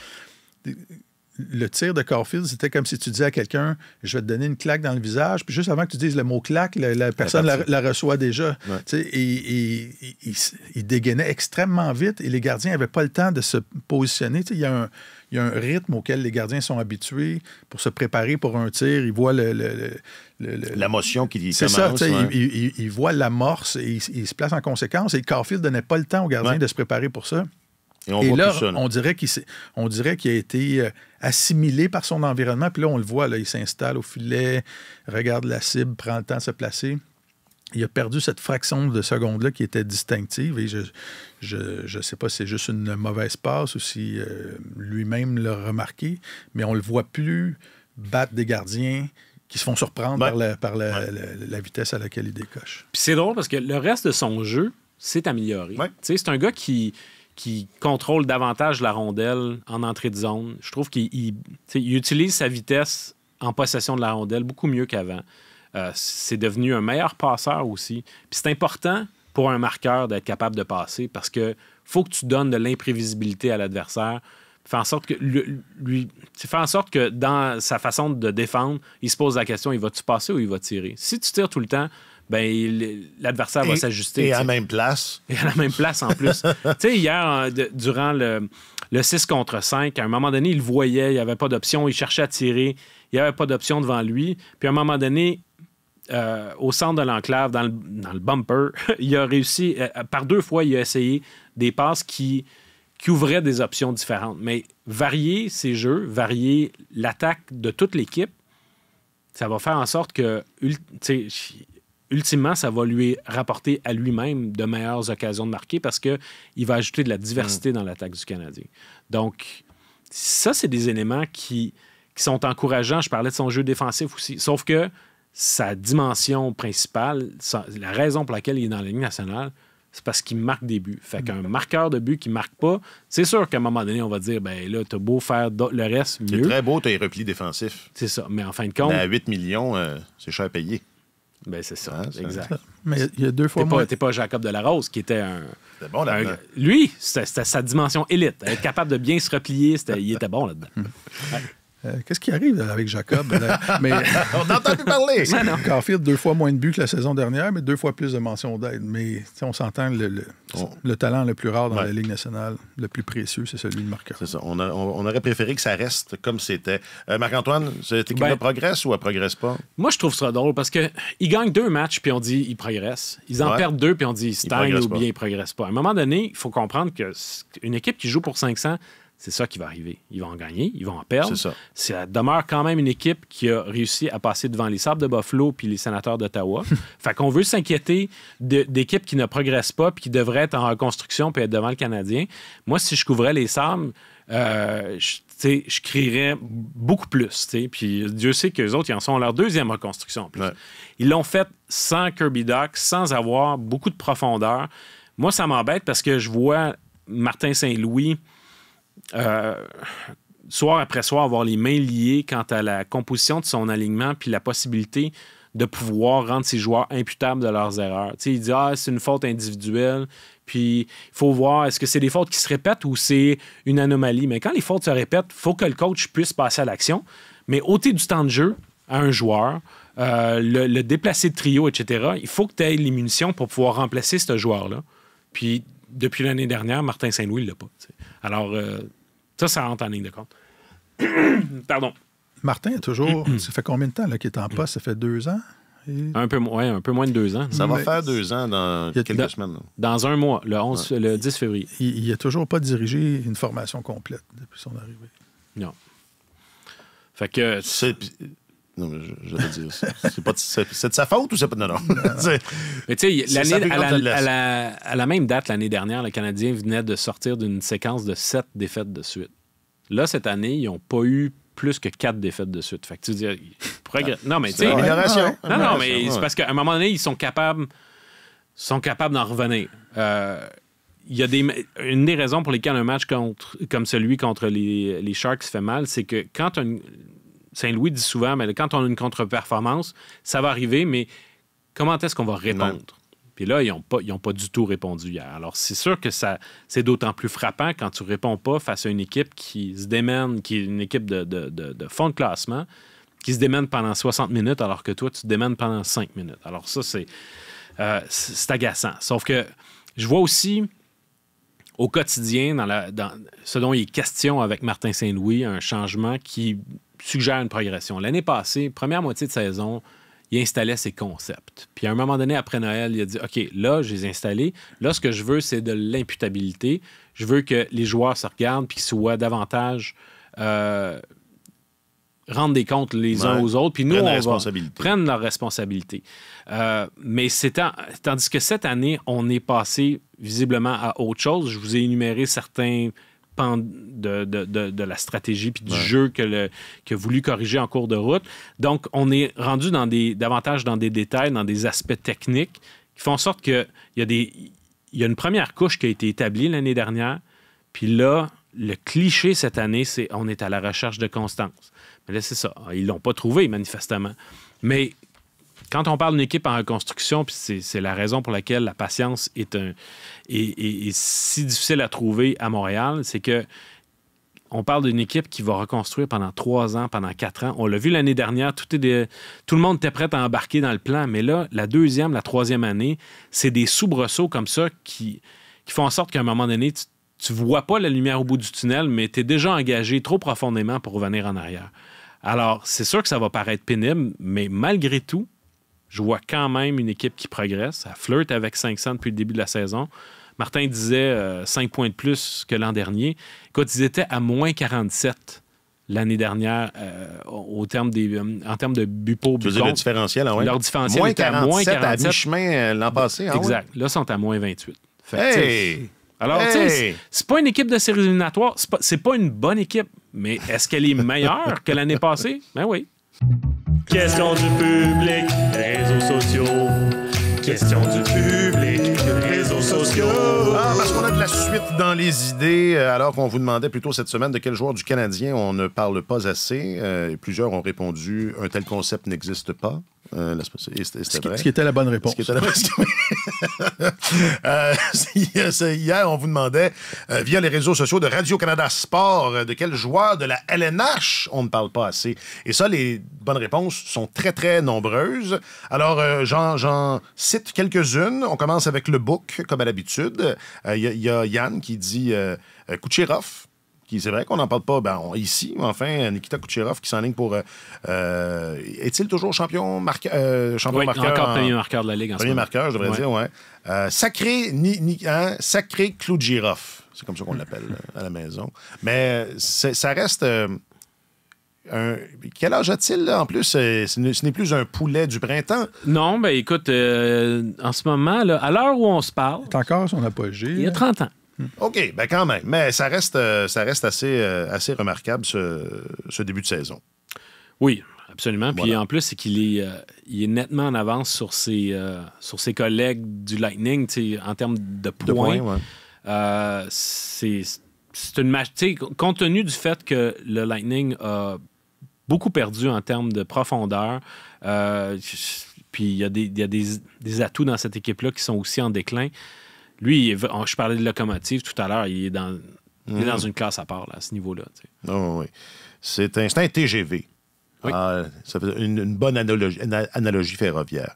Le tir de Caulfield, c'était comme si tu disais à quelqu'un « Je vais te donner une claque dans le visage », puis juste avant que tu dises le mot « claque », la personne la reçoit déjà. Ouais. Et il dégainait extrêmement vite et les gardiens n'avaient pas le temps de se positionner. Il y a un rythme auquel les gardiens sont habitués pour se préparer pour un tir. Ils voient la motion qui commence. C'est ça, ils voient l'amorce et ils se placent en conséquence. Et Caulfield ne donnait pas le temps aux gardiens de se préparer pour ça. Et là, on dirait qu'il a été assimilé par son environnement. Puis là, on le voit, là, il s'installe au filet, regarde la cible, prend le temps de se placer. Il a perdu cette fraction de seconde-là qui était distinctive. Et je ne sais pas si c'est juste une mauvaise passe ou si lui-même l'a remarqué, mais on ne le voit plus battre des gardiens qui se font surprendre par la vitesse à laquelle il décoche. Puis c'est drôle parce que le reste de son jeu s'est amélioré. Ouais. C'est un gars qui contrôle davantage la rondelle en entrée de zone. Je trouve qu'il utilise sa vitesse en possession de la rondelle beaucoup mieux qu'avant. C'est devenu un meilleur passeur aussi. Puis c'est important pour un marqueur d'être capable de passer parce que faut que tu donnes de l'imprévisibilité à l'adversaire fait en sorte que dans sa façon de défendre, il se pose la question, il va-tu passer ou il va tirer? Si tu tires tout le temps, ben l'adversaire va s'ajuster. Et à la même place. Et à la même place en plus. Tu sais, hier, durant le 6 contre 5, à un moment donné, il voyait, il n'y avait pas d'option, il cherchait à tirer, il n'y avait pas d'option devant lui. Puis à un moment donné, au centre de l'enclave, dans le bumper, il a réussi, par 2 fois, il a essayé des passes qui ouvraient des options différentes. Mais varier ses jeux, varier l'attaque de toute l'équipe, ça va faire en sorte que, ultimement, ça va lui rapporter à lui-même de meilleures occasions de marquer parce qu'il va ajouter de la diversité dans l'attaque du Canadien. Donc, ça, c'est des éléments qui sont encourageants. Je parlais de son jeu défensif aussi. Sauf que sa dimension principale, la raison pour laquelle il est dans la Ligue nationale, c'est parce qu'il marque des buts. Fait qu'un marqueur de but qui ne marque pas, c'est sûr qu'à un moment donné, on va dire, ben là, t'as beau faire le reste mieux. C'est très beau, t'as les replis défensifs. C'est ça. Mais en fin de compte... Mais à 8 millions, c'est cher payé. Ben c'est ça, exact. Mais il y a 2 fois moins... T'es pas Jacob Delarose qui était un... C'était bon là-dedans. Lui, c'était sa dimension élite. Être capable de bien se replier, il était bon là-dedans. Qu'est-ce qui arrive avec Jacob? Mais... On n'entend plus parler! Caulfield, 2 fois moins de buts que la saison dernière, mais 2 fois plus de mentions d'aide. Mais on s'entend, le talent le plus rare dans la Ligue nationale, le plus précieux, c'est celui de marqueur. C'est ça. On aurait préféré que ça reste comme c'était. Marc-Antoine, cette équipe-là progresse ou elle progresse pas? Moi, je trouve ça drôle parce qu'ils gagnent 2 matchs puis on dit ils progressent. Ils en perdent 2 puis on dit ils stagnent ou bien ils progressent pas. À un moment donné, il faut comprendre qu'une équipe qui joue pour 500, c'est ça qui va arriver. Ils vont en gagner, ils vont en perdre. C'est ça. Ça demeure quand même une équipe qui a réussi à passer devant les Sabres de Buffalo puis les Sénateurs d'Ottawa. Fait qu'on veut s'inquiéter d'équipes qui ne progressent pas puis qui devraient être en reconstruction puis être devant le Canadien. Moi, si je couvrais les Sabres, je crierais beaucoup plus. Puis Dieu sait qu'eux autres, ils en sont à leur 2e reconstruction. En plus. Ouais. Ils l'ont fait sans Kirby Dach, sans avoir beaucoup de profondeur. Moi, ça m'embête parce que je vois Martin Saint-Louis soir après soir avoir les mains liées quant à la composition de son alignement puis la possibilité de pouvoir rendre ses joueurs imputables de leurs erreurs. T'sais, il dit « c'est une faute individuelle », puis il faut voir est-ce que c'est des fautes qui se répètent ou c'est une anomalie. Mais quand les fautes se répètent, il faut que le coach puisse passer à l'action, mais ôter du temps de jeu à un joueur, le déplacer de trio, etc., il faut que tu aies les munitions pour pouvoir remplacer ce joueur-là. Puis depuis l'année dernière, Martin Saint-Louis ne l'a pas. T'sais. Alors, ça rentre en ligne de compte. Pardon. Martin, toujours, ça fait combien de temps qu'il est en poste? Ça fait 2 ans? Un peu moins de 2 ans. Ça va faire 2 ans dans quelques semaines. Dans un mois, le 10 février. Il n'a toujours pas dirigé une formation complète depuis son arrivée. Non. Fait que... Non, mais je vais te dire ça. C'est de sa faute ou c'est pas... Non. Mais tu sais, à la même date, l'année dernière, le Canadien venait de sortir d'une séquence de 7 défaites de suite. Là, cette année, ils n'ont pas eu plus que 4 défaites de suite. Fait que tu dis... Non, mais tu sais... Amélioration. Non, mais c'est parce qu'à un moment donné, ils sont capables d'en revenir. Il y a une des raisons pour lesquelles un match comme celui contre les Sharks fait mal, c'est que quand Saint-Louis dit souvent, mais quand on a une contre-performance, ça va arriver, mais comment est-ce qu'on va répondre? Puis là, ils n'ont pas du tout répondu hier. Alors, c'est sûr que c'est d'autant plus frappant quand tu ne réponds pas face à une équipe qui se démène, qui est une équipe de fond de classement, qui se démène pendant 60 minutes, alors que toi, tu te démènes pendant 5 minutes. Alors ça, c'est agaçant. Sauf que je vois aussi au quotidien, dans ce dont il est question avec Martin Saint-Louis, un changement qui suggère une progression. L'année passée, première moitié de saison, il installait ses concepts. Puis à un moment donné, après Noël, il a dit « OK, là, je les ai installés. Là, ce que je veux, c'est de l'imputabilité. Je veux que les joueurs se regardent puis qu'ils soient davantage... rendre des comptes les uns aux autres. Puis nous, on va prendre leur responsabilité. Mais tandis que cette année, on est passé visiblement à autre chose. Je vous ai énuméré certains pans de la stratégie puis du jeu qu'il a voulu corriger en cours de route. Donc, on est rendu davantage dans des détails, dans des aspects techniques qui font en sorte qu'il y a une première couche qui a été établie l'année dernière. Puis là, le cliché cette année, c'est on est à la recherche de constance. Mais là, c'est ça. Ils ne l'ont pas trouvé, manifestement. Mais quand on parle d'une équipe en reconstruction, puis c'est la raison pour laquelle la patience est si difficile à trouver à Montréal, c'est que on parle d'une équipe qui va reconstruire pendant 3 ans, pendant 4 ans. On l'a vu l'année dernière, tout le monde était prêt à embarquer dans le plan, mais là, la 2e, la 3e année, c'est des soubresauts comme ça qui font en sorte qu'à un moment donné, tu vois pas la lumière au bout du tunnel, mais tu es déjà engagé trop profondément pour revenir en arrière. Alors, c'est sûr que ça va paraître pénible, mais malgré tout, je vois quand même une équipe qui progresse. Elle flirte avec 500 depuis le début de la saison. Martin disait 5 points de plus que l'an dernier. Écoute, ils étaient à moins 47 l'année dernière en termes de buts pour buts contre. Tu veux dire le différentiel, hein, ouais. Leur différentiel moins était à 47 moins 47 à mi-chemin l'an passé. Hein, exact. Là, ils sont à moins 28. Hey! Alors, tu sais, c'est pas une équipe de séries éliminatoires. C'est pas une bonne équipe. Mais est-ce qu'elle est meilleure que l'année passée? Ben oui. Question du public, réseaux sociaux. Question du public, réseaux sociaux. Ah, parce qu'on a de la suite dans les idées, alors qu'on vous demandait plutôt cette semaine de quel joueur du Canadien on ne parle pas assez. Plusieurs ont répondu « Un tel concept n'existe pas ». C'était vrai. Ce qui était la bonne réponse. Hier, on vous demandait, via les réseaux sociaux de Radio-Canada Sport, de quel joueur de la LNH on ne parle pas assez. Et ça, les bonnes réponses sont très, très nombreuses. Alors, j'en cite quelques-unes. On commence avec le book, comme à l'habitude. Il y a Yann qui dit Kucherov. C'est vrai qu'on n'en parle pas ici, mais enfin, Nikita Kucherov qui s'enligne pour... est-il toujours champion marqueur? Oui, encore premier marqueur de la Ligue en ce moment. Premier marqueur, je devrais dire, oui. Sacré Kloudjirov. C'est comme ça qu'on l'appelle à la maison. Mais ça reste... Quel âge a-t-il, là? En plus, ce n'est plus un poulet du printemps. Non, ben écoute, en ce moment, là, à l'heure où on se parle... C'est encore son apogée. Il y a 30 ans. OK, ben quand même. Mais ça reste assez remarquable, ce début de saison. Oui, absolument. Puis Voilà. en plus, c'est qu'il est nettement en avance sur ses collègues du Lightning en termes de points. Ouais. C'est une match. Compte tenu du fait que le Lightning a beaucoup perdu en termes de profondeur, puis il y a des atouts dans cette équipe-là qui sont aussi en déclin. Lui, je parlais de locomotive tout à l'heure, il est dans une classe à part là, à ce niveau-là. Oh, oui. C'est un TGV. Oui. Ça fait une bonne analogie ferroviaire.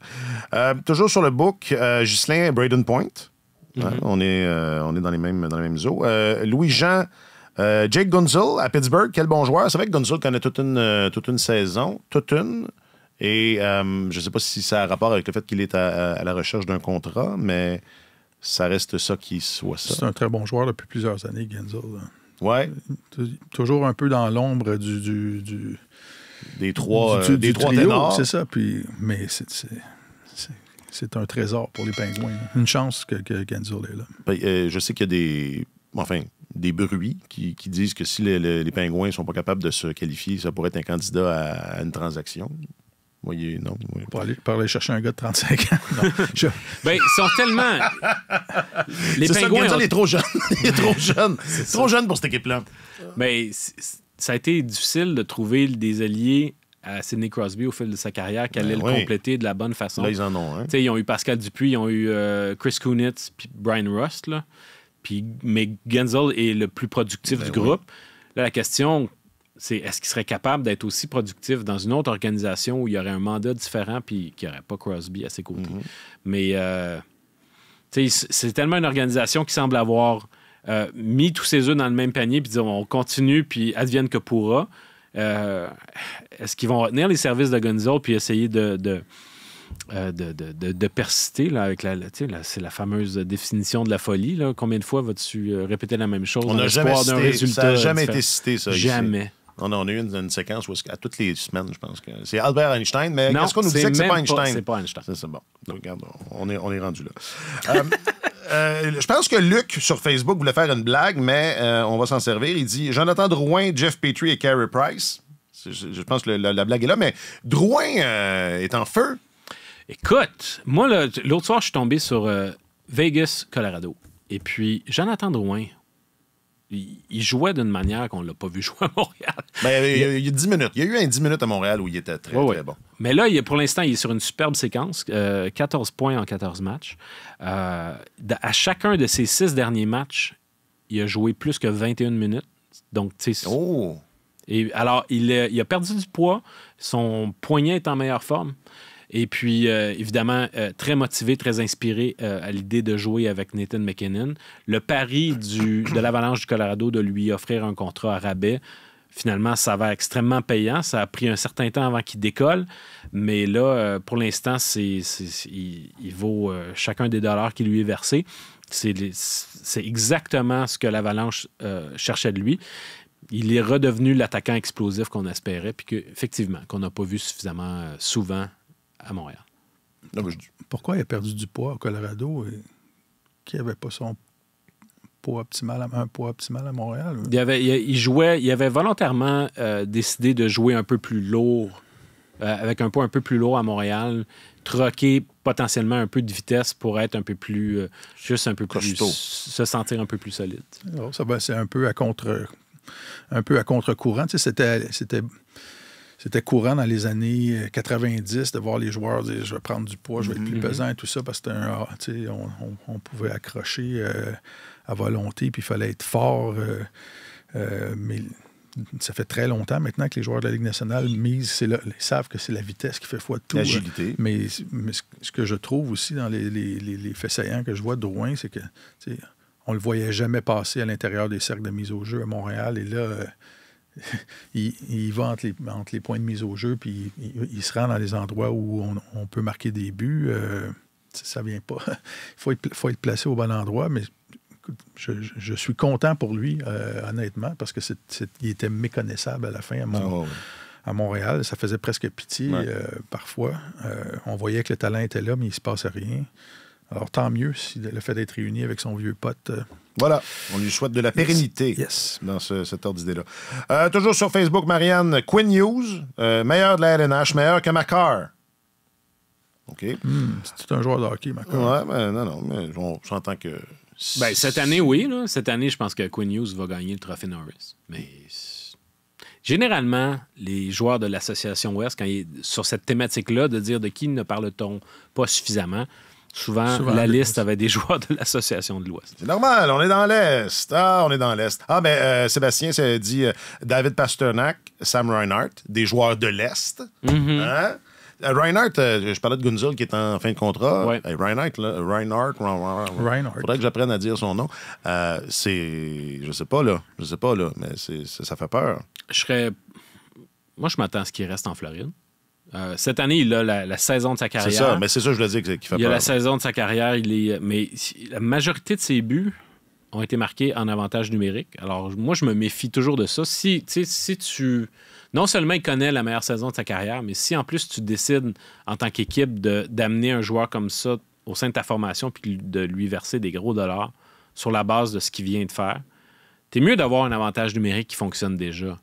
Toujours sur le book, Ghislain Braden Point. Hein, on est dans les mêmes eaux. Louis-Jean, Jake Gunzel à Pittsburgh, quel bon joueur. C'est vrai que Gunzel connaît toute une saison. Et je ne sais pas si ça a rapport avec le fait qu'il est à la recherche d'un contrat, mais... Ça reste ça qui soit ça. C'est un très bon joueur depuis plusieurs années, Gunzel. Ouais. Toujours un peu dans l'ombre des trois trio, ténors. C'est ça. Mais c'est un trésor pour les Pingouins. Une chance que Gunzel est là. Je sais qu'il y a des bruits qui disent que si les Pingouins ne sont pas capables de se qualifier, ça pourrait être un candidat à une transaction. Voyez, non. Pour aller chercher un gars de 35 ans. Non. Ils sont tellement... Les Pingouins... Il est trop jeune. Il est trop jeune. Trop jeune pour cette équipe-là. Mais ça a été difficile de trouver des alliés à Sidney Crosby au fil de sa carrière qui allaient le compléter de la bonne façon. Là, ils en ont. Hein? Ils ont eu Pascal Dupuis, ils ont eu Chris Kunitz puis Brian Rust. Là. Mais Gunzel est le plus productif du groupe. Là, la question... c'est est-ce qu'il serait capable d'être aussi productif dans une autre organisation où il y aurait un mandat différent puis qu'il n'y aurait pas Crosby à ses côtés. Mais c'est tellement une organisation qui semble avoir mis tous ses œufs dans le même panier puis dire on continue puis advienne que pourra. Est-ce qu'ils vont retenir les services de Gunzel puis essayer de persister là, avec c'est la fameuse définition de la folie. Là. Combien de fois vas-tu répéter la même chose? On n'a jamais cité, résultat ça n'a jamais différent? été cité, ça. Jamais. Ici. On a eu une séquence où à toutes les semaines, je pense que c'est Albert Einstein, mais non, qu'est-ce qu'on nous disait que c'est pas Einstein? C'est pas Einstein. C'est bon. Donc, regarde, on est rendu là. Je pense que Luc, sur Facebook, voulait faire une blague, mais on va s'en servir. Il dit Jonathan Drouin, Jeff Petrie et Carey Price. Je pense que la blague est là, mais Drouin est en feu. Écoute, moi, l'autre soir, je suis tombé sur Vegas, Colorado. Et puis, Jonathan Drouin, il jouait d'une manière qu'on ne l'a pas vu jouer à Montréal. Il y a 10 minutes. Il y a eu un 10 minutes à Montréal où il était très bon. Mais là, pour l'instant, il est sur une superbe séquence. 14 points en 14 matchs. À chacun de ses 6 derniers matchs, il a joué plus que 21 minutes. Donc, tu sais... Oh! Et alors, il a perdu du poids. Son poignet est en meilleure forme. Et puis, évidemment, très motivé, très inspiré à l'idée de jouer avec Nathan MacKinnon. Le pari de l'Avalanche du Colorado de lui offrir un contrat à rabais, finalement, ça va être extrêmement payant. Ça a pris un certain temps avant qu'il décolle. Mais là, pour l'instant, il vaut chacun des dollars qui lui est versé. C'est exactement ce que l'Avalanche cherchait de lui. Il est redevenu l'attaquant explosif qu'on espérait, puis qu'effectivement, qu'on n'a pas vu suffisamment souvent à Montréal. Pourquoi il a perdu du poids au Colorado et qu'il n'avait pas un poids optimal à Montréal? Il avait volontairement décidé de jouer un peu plus lourd, avec un poids un peu plus lourd à Montréal, troquer potentiellement un peu de vitesse pour être un peu plus, juste un peu plus, se sentir un peu plus solide. Alors, c'est un peu à contre-courant. Tu sais, c'était courant dans les années 90 de voir les joueurs dire « je vais prendre du poids, je vais être plus pesant » et tout ça, parce que on pouvait accrocher à volonté, puis il fallait être fort. Mais ça fait très longtemps maintenant que les joueurs de la Ligue nationale ils savent que c'est la vitesse qui fait foi de tout. L'agilité. Mais ce que je trouve aussi dans les faits saillants que je vois de Drouin, c'est que... On ne le voyait jamais passer à l'intérieur des cercles de mise au jeu à Montréal. Et là, il va entre les points de mise au jeu, puis il se rend dans les endroits où on peut marquer des buts. Ça vient pas. Il faut être placé au bon endroit, mais écoute, je suis content pour lui, honnêtement, parce qu'il était méconnaissable à la fin à Montréal. Ça faisait presque pitié parfois. On voyait que le talent était là, mais il ne se passait rien. Alors, tant mieux si le fait d'être réuni avec son vieux pote. Voilà, on lui souhaite de la pérennité dans cet ordre d'idée-là. Toujours sur Facebook, Marianne, Quinn Hughes, meilleur de la LNH, meilleur que Makar. OK. C'est un joueur de hockey, Makar. Ouais, mais non, mais on s'entend que... cette année, oui. Là. Cette année, je pense que Quinn Hughes va gagner le trophée Norris. Mais généralement, les joueurs de l'Association Ouest, quand sur cette thématique-là, de dire de qui ne parle-t-on pas suffisamment... Souvent, la liste avait des joueurs de l'Association de l'Ouest. C'est normal, on est dans l'Est. On est dans l'Est. Sébastien s'est dit David Pastrnak, Sam Reinhart, des joueurs de l'Est. Hein? Reinhart, je parlais de Gunzel qui est en fin de contrat. Ouais. Reinhart. Faudrait que j'apprenne à dire son nom. Je sais pas là, mais ça fait peur. Moi, je m'attends à ce qu'il reste en Floride. Cette année, il a la saison de sa carrière. C'est ça, mais c'est ça que je voulais dire qu'il fait peur. Il a la saison de sa carrière. Mais la majorité de ses buts ont été marqués en avantage numérique. Alors, moi, je me méfie toujours de ça. Si tu... Non seulement il connaît la meilleure saison de sa carrière, mais si en plus tu décides en tant qu'équipe d'amener un joueur comme ça au sein de ta formation puis de lui verser des gros dollars sur la base de ce qu'il vient de faire, t'es mieux d'avoir un avantage numérique qui fonctionne déjà.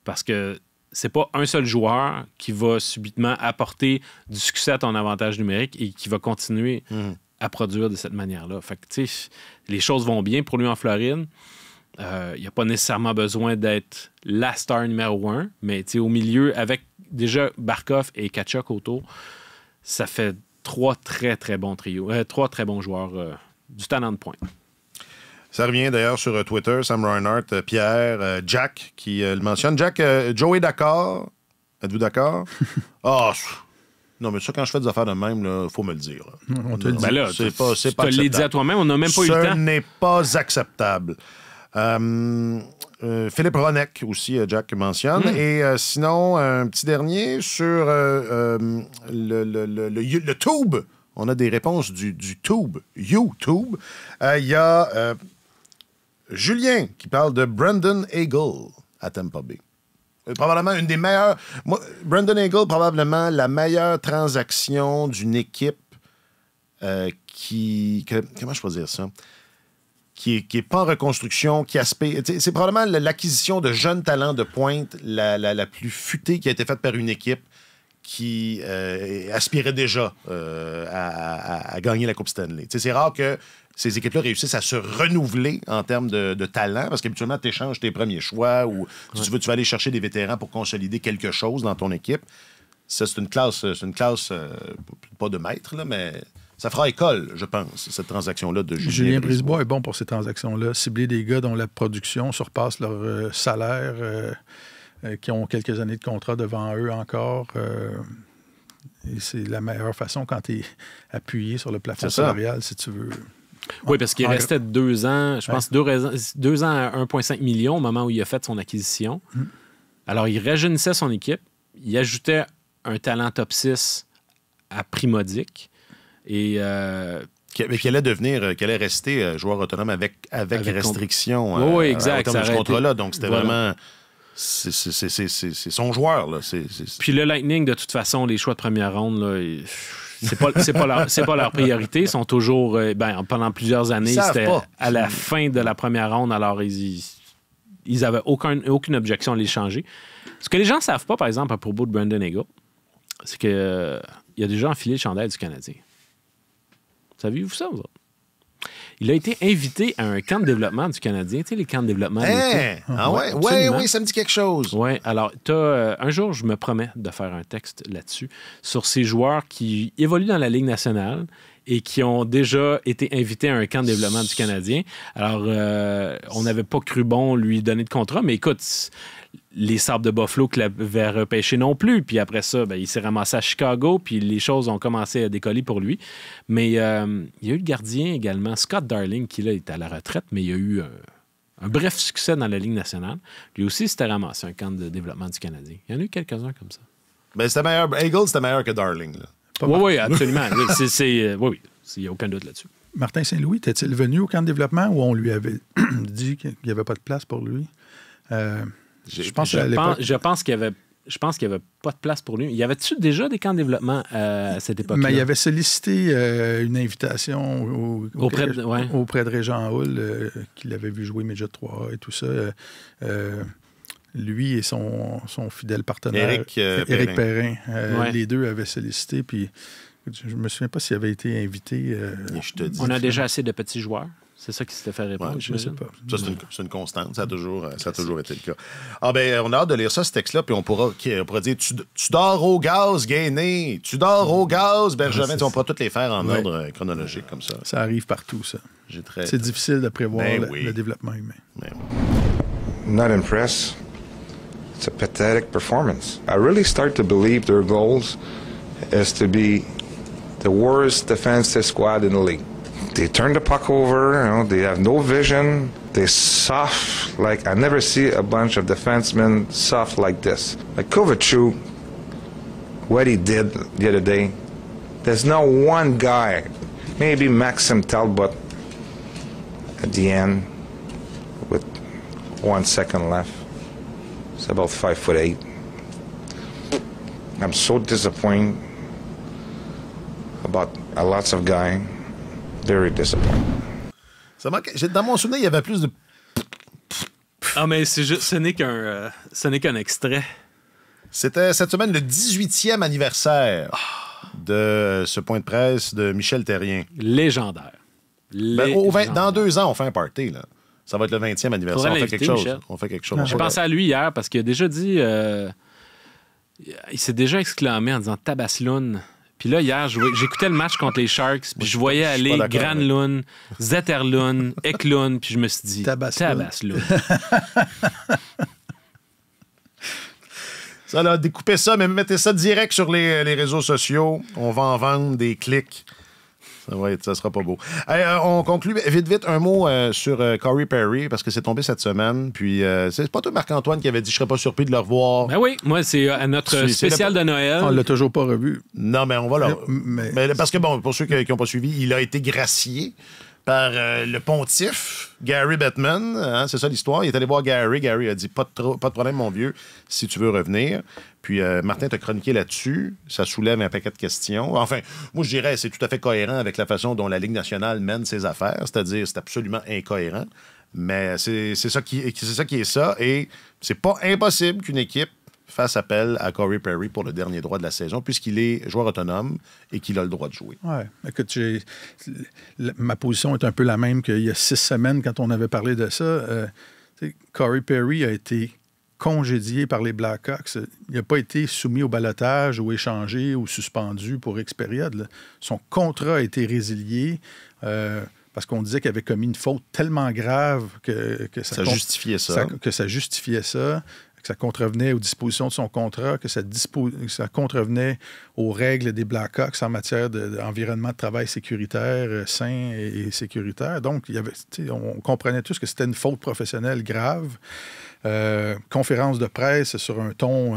Parce que c'est pas un seul joueur qui va subitement apporter du succès à ton avantage numérique et qui va continuer à produire de cette manière-là. Fait que, tu sais, les choses vont bien pour lui en Floride. Il n'y a pas nécessairement besoin d'être la star numéro 1, mais tu sais, au milieu, avec déjà Barkov et Tkachuk autour, ça fait 3 très, très bons trios. 3 très bons joueurs du talent de pointe. Ça revient d'ailleurs sur Twitter, Sam Reinhart, Pierre, Jack qui le mentionne. Jack, Joe est d'accord. Êtes-vous d'accord? Non, mais ça, quand je fais des affaires de même, il faut me le dire. On te le dit. Ben là, c'est tu pas te l'as dit à toi-même, on n'a même pas eu le temps. Ce n'est pas acceptable. Philippe Ronek aussi, Jack mentionne. Et sinon, un petit dernier sur le Tube. On a des réponses du Tube, YouTube. Il y a Julien qui parle de Brandon Hagel à Tampa Bay. Probablement une des meilleures... Brandon Hagel, probablement la meilleure transaction d'une équipe comment je peux dire ça? Qui est pas en reconstruction, qui aspire... C'est probablement l'acquisition de jeunes talents de pointe la plus futée qui a été faite par une équipe qui aspirait déjà à gagner la Coupe Stanley. C'est rare que ces équipes-là réussissent à se renouveler en termes de talent, parce qu'habituellement, tu échanges tes premiers choix ou tu vas aller chercher des vétérans pour consolider quelque chose dans ton équipe. Ça, c'est une classe pas de maître, là, mais ça fera école, je pense, cette transaction-là de Julien Brisebois est bon pour ces transactions-là. Cibler des gars dont la production surpasse leur salaire, qui ont quelques années de contrat devant eux encore. Et c'est la meilleure façon quand tu es appuyé sur le plafond salarial, si tu veux. Oui, parce qu'il restait 2 ans, je pense 2 ans à 1,5 million au moment où il a fait son acquisition. Alors, il rajeunissait son équipe, il ajoutait un talent top 6 à prix modique. Et qui allait rester joueur autonome avec restriction. Oui, exact. Ce contrat-là. Donc, c'était vraiment... C'est son joueur, là. Puis le Lightning, de toute façon, les choix de première ronde, là, c'est pas leur priorité. Ils sont toujours... pendant plusieurs années, c'était à la fin de la première ronde. Alors, ils n'avaient aucune objection à les changer. Ce que les gens ne savent pas, par exemple, à propos de Brandon Hagel, c'est qu'il a déjà enfilé le chandail du Canadien. Saviez-vous ça, vous autres? Il a été invité à un camp de développement du Canadien. Tu sais, les camps de développement. Oui, ça me dit quelque chose. Oui, alors, un jour, je me promets de faire un texte là-dessus, sur ces joueurs qui évoluent dans la Ligue nationale et qui ont déjà été invités à un camp de développement du Canadien. Alors, on n'avait pas cru bon lui donner de contrat, mais écoute, les Sabres de Buffalo qui l'avaient repêché non plus. Puis après ça, il s'est ramassé à Chicago, puis les choses ont commencé à décoller pour lui. Mais il y a eu le gardien également, Scott Darling, qui là est à la retraite, mais il a eu un bref succès dans la Ligue nationale. Lui aussi, s'était ramassé un camp de développement du Canadien. Il y en a eu quelques-uns comme ça. C'était meilleur. Hagel, c'était meilleur que Darling. Oui, absolument. Oui, il n'y a aucun doute là-dessus. Martin Saint-Louis, était-il venu au camp de développement ou on lui avait dit qu'il n'y avait pas de place pour lui? Je pense qu'il n'y avait pas de place pour lui. Y avait-tu déjà des camps de développement à cette époque-là? Mais il avait sollicité une invitation auprès de Régent Hull, qu'il avait vu jouer Midget 3 et tout ça. Lui et son fidèle partenaire, Éric Perrin. Les deux avaient sollicité, puis je ne me souviens pas s'il avait été invité. On a déjà assez de petits joueurs. C'est ça qui s'était fait répondre. Je ne sais pas. Ça, c'est une constante. Ça a toujours été le cas. On a hâte de lire ça, ce texte-là, puis on pourra dire tu dors au gaz, Gainé. Tu dors au gaz, Bergevin. On pourra toutes les faire en ordre chronologique, comme ça. Ça arrive partout, ça. C'est difficile de prévoir le développement humain. Not impressed. It's a pathetic performance. I really start to believe their goals is to be the worst defensive squad in the league. They turn the puck over, they have no vision, they're soft, like I never see a bunch of defensemen soft like this. Like Kovacic, what he did the other day, there's no one guy, maybe Maxim Talbot at the end with 1 second left. It's about 5'8". I'm so disappointed about a lots of guys. Very disappointed. Dans mon souvenir, il y avait plus de... Ah, mais ce n'est qu'un extrait. C'était cette semaine le 18e anniversaire de ce point de presse de Michel Therrien. Légendaire. Dans 2 ans, on fait un party, là. Ça va être le 20e anniversaire. On fait quelque chose. J'ai pensé à lui hier parce qu'il a déjà dit... il s'est déjà exclamé en disant « Tabasloun ». Puis là, hier, j'écoutais le match contre les Sharks, puis je voyais aller Granlund, Zetterlund, Eklund, puis je me suis dit, Tabasloun. Ça, là, découpez ça, mais mettez ça direct sur les réseaux sociaux. On va en vendre des clics. Ça sera pas beau. On conclut vite un mot sur Corey Perry, parce que c'est tombé cette semaine. Puis c'est pas toi, Marc-Antoine, qui avait dit « Je serais pas surpris de le revoir ». Ben oui, moi, c'est à notre spécial de Noël. On l'a toujours pas revu. Non, mais on va mais parce que, pour ceux qui n'ont pas suivi, il a été gracié par le pontife, Gary Bettman. C'est ça l'histoire. Il est allé voir Gary. Gary a dit pas de problème, mon vieux, si tu veux revenir. Puis Martin t'a chroniqué là-dessus. Ça soulève un paquet de questions. Enfin, moi, je dirais c'est tout à fait cohérent avec la façon dont la Ligue nationale mène ses affaires. C'est-à-dire, c'est absolument incohérent. Mais c'est ça qui est ça. Et c'est pas impossible qu'une équipe fasse appel à Corey Perry pour le dernier droit de la saison, puisqu'il est joueur autonome et qu'il a le droit de jouer. Oui. Écoute, ma position est un peu la même qu'il y a 6 semaines quand on avait parlé de ça. Corey Perry a été congédié par les Blackhawks. Il n'a pas été soumis au ballottage ou échangé ou suspendu pour X période. Là. Son contrat a été résilié parce qu'on disait qu'il avait commis une faute tellement grave que ça justifiait ça. Que ça justifiait ça, que ça contrevenait aux dispositions de son contrat, que ça contrevenait aux règles des Blackhawks en matière d'environnement de travail sécuritaire, sain et sécuritaire. Donc, on comprenait tous que c'était une faute professionnelle grave. Conférence de presse sur un ton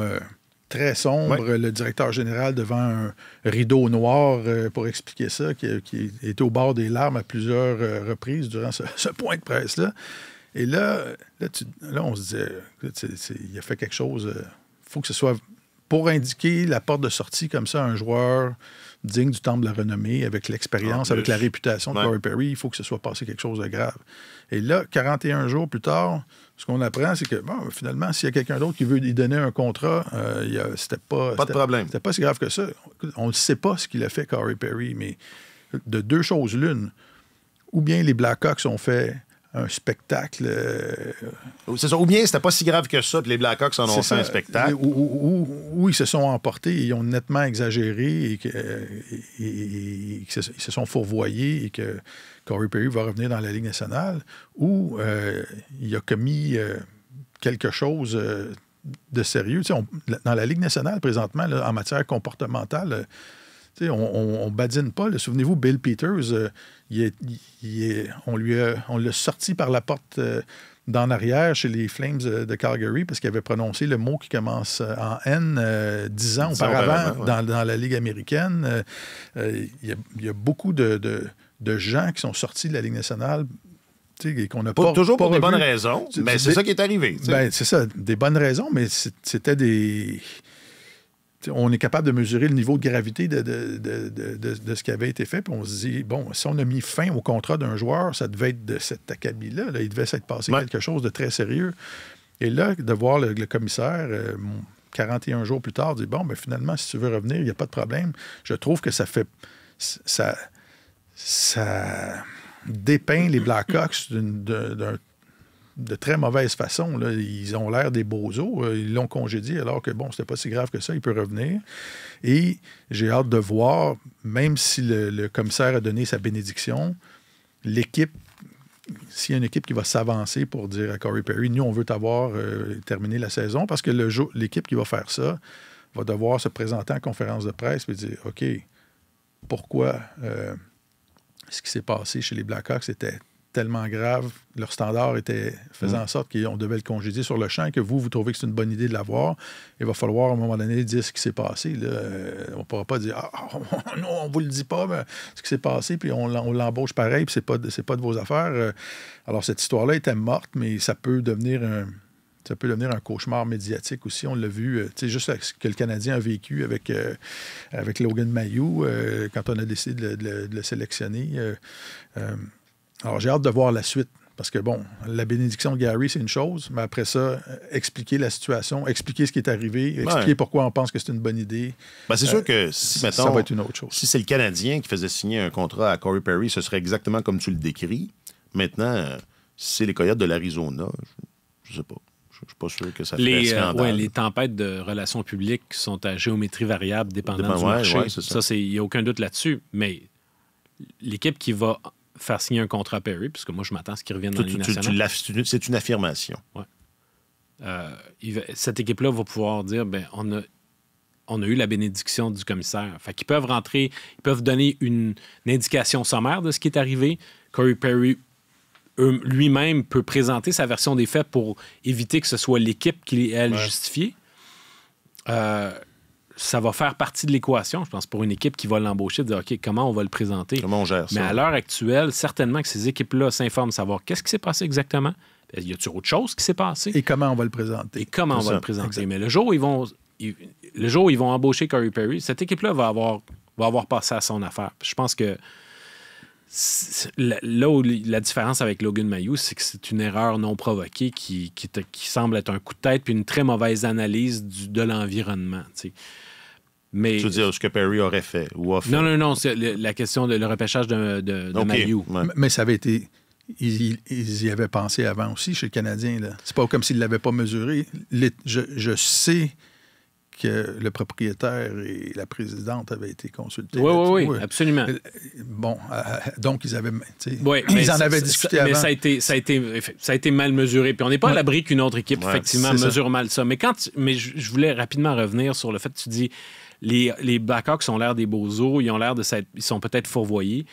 très sombre, le directeur général devant un rideau noir pour expliquer ça, qui était au bord des larmes à plusieurs reprises durant ce point de presse-là. Et là, on se disait, il a fait quelque chose. Il faut que ce soit pour indiquer la porte de sortie comme ça à un joueur digne du temple de la renommée, avec l'expérience, avec la réputation de Corey Perry. Il faut que ce soit passé quelque chose de grave. Et là, 41 jours plus tard, ce qu'on apprend, c'est que, finalement, s'il y a quelqu'un d'autre qui veut lui donner un contrat, c'était pas de problème. C'était pas si grave que ça. On ne sait pas ce qu'il a fait, Corey Perry, mais de deux choses l'une. Ou bien les Blackhawks ont fait un spectacle. C'est ça. Ou bien c'était pas si grave que ça, puis les Blackhawks en ont fait un spectacle. Ou ils se sont emportés, ils ont nettement exagéré et ils se sont fourvoyés et que Corey Perry va revenir dans la Ligue nationale, ou il a commis quelque chose de sérieux. Dans la Ligue nationale, présentement, là, en matière comportementale, on badine pas. Souvenez-vous, Bill Peters, on l'a sorti par la porte d'en arrière chez les Flames de Calgary parce qu'il avait prononcé le mot qui commence en N 10 ans auparavant dans la Ligue américaine. Il y a beaucoup de gens qui sont sortis de la Ligue nationale et qu'on n'a pas toujours pour des bonnes revu. raisons, mais c'est ça qui est arrivé. C'est ça, des bonnes raisons, mais c'était des... On est capable de mesurer le niveau de gravité de ce qui avait été fait. Puis on se dit, bon, si on a mis fin au contrat d'un joueur, ça devait être de cet acabit-là. Là, il devait s'être passé quelque chose de très sérieux. Et là, de voir le commissaire, 41 jours plus tard, dire, bon, ben finalement, si tu veux revenir, il n'y a pas de problème. Je trouve que ça fait... Ça dépeint les Blackhawks de très mauvaise façon. Là. Ils ont l'air des bozos. Ils l'ont congédié alors que, c'était pas si grave que ça. Il peut revenir. Et j'ai hâte de voir, même si le commissaire a donné sa bénédiction, l'équipe, s'il y a une équipe qui va s'avancer pour dire à Corey Perry, nous, on veut t'avoir terminé la saison, parce que l'équipe qui va faire ça va devoir se présenter en conférence de presse et dire, OK, pourquoi ce qui s'est passé chez les Blackhawks était tellement grave, leur standard faisait en sorte qu'on devait le congédier sur le champ et que vous trouvez que c'est une bonne idée de l'avoir. Il va falloir, à un moment donné, dire ce qui s'est passé. Là. On ne pourra pas dire « non, on ne vous le dit pas, mais ce qui s'est passé, puis on l'embauche pareil, puis c'est pas de vos affaires. » Alors, cette histoire-là était morte, mais ça peut devenir un cauchemar médiatique aussi. On l'a vu, juste ce que le Canadien a vécu avec Logan Mailloux quand on a décidé de le sélectionner. Alors, j'ai hâte de voir la suite. Parce que, la bénédiction de Gary, c'est une chose, mais après ça, expliquer la situation, expliquer ce qui est arrivé, expliquer pourquoi on pense que c'est une bonne idée. C'est sûr que si, mettons, ça va être une autre chose. Si c'est le Canadien qui faisait signer un contrat à Corey Perry, ce serait exactement comme tu le décris. Maintenant, si c'est les Coyotes de l'Arizona, je sais pas. Je suis pas sûr que ça ferait scandale. Les tempêtes de relations publiques sont à géométrie variable dépendant du marché. Il n'y a aucun doute là-dessus. Mais l'équipe qui va faire signer un contrat à Perry, puisque moi, je m'attends à ce qu'il revienne dans la Ligue nationale. C'est une affirmation. Ouais. Cette équipe-là va pouvoir dire, on a eu la bénédiction du commissaire. Fait qu'ils peuvent rentrer, ils peuvent donner une indication sommaire de ce qui est arrivé. Corey Perry lui-même peut présenter sa version des faits pour éviter que ce soit l'équipe qui est justifiée. Ça va faire partie de l'équation, je pense, pour une équipe qui va l'embaucher, de dire, OK, comment on va le présenter? Comment on gère ça? Mais à l'heure actuelle, certainement que ces équipes-là s'informent, savoir qu'est-ce qui s'est passé exactement. Y a-t-il autre chose qui s'est passé? Et comment on va le présenter? Exact. Mais le jour où ils vont embaucher Corey Perry, cette équipe-là va avoir passé à son affaire. Je pense que là où la différence avec Logan Mailloux, c'est que c'est une erreur non provoquée qui semble être un coup de tête puis une très mauvaise analyse de l'environnement. T'sais. Mais, tu veux dire ce que Perry aurait fait ou a fait? Non, c'est la question de le repêchage de Mailloux. Ouais. Mais ça avait été ils y avaient pensé avant aussi chez le Canadien. Là. C'est pas comme s'ils ne l'avaient pas mesuré. Je sais que le propriétaire et la présidente avaient été consultés. Oui, absolument. Bon, donc ils avaient... Oui, ils en avaient discuté avant. Mais ça a été mal mesuré. Puis on n'est pas à l'abri qu'une autre équipe, effectivement, mesure mal ça. Mais je voulais rapidement revenir sur le fait que tu dis les Blackhawks ont l'air des bozos, ils sont peut-être fourvoyés.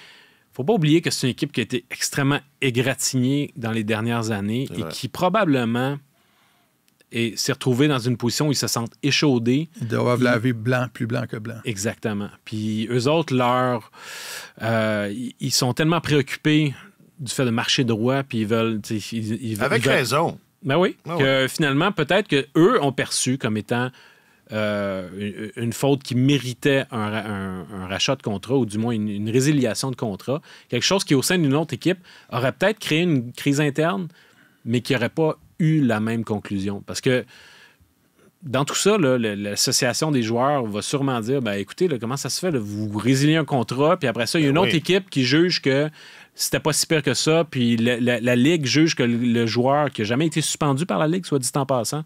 Faut pas oublier que c'est une équipe qui a été extrêmement égratignée dans les dernières années et qui probablement... et s'est retrouvé dans une position où ils se sentent échaudés. Ils doivent laver plus blanc que blanc. Exactement. Puis eux autres, ils sont tellement préoccupés du fait de marcher droit, puis ils veulent... Avec raison. Ben oui. Finalement, peut-être qu'eux ont perçu comme étant une faute qui méritait un rachat de contrat, ou du moins une résiliation de contrat. Quelque chose qui, au sein d'une autre équipe, aurait peut-être créé une crise interne, mais qui n'aurait pas eu la même conclusion. Parce que dans tout ça, là, l'association des joueurs va sûrement dire, écoutez, là, comment ça se fait? Là, vous résiliez un contrat, puis après ça, il y a une autre équipe qui juge que c'était pas si pire que ça, puis la Ligue juge que le joueur, qui n'a jamais été suspendu par la Ligue, soit dit en passant,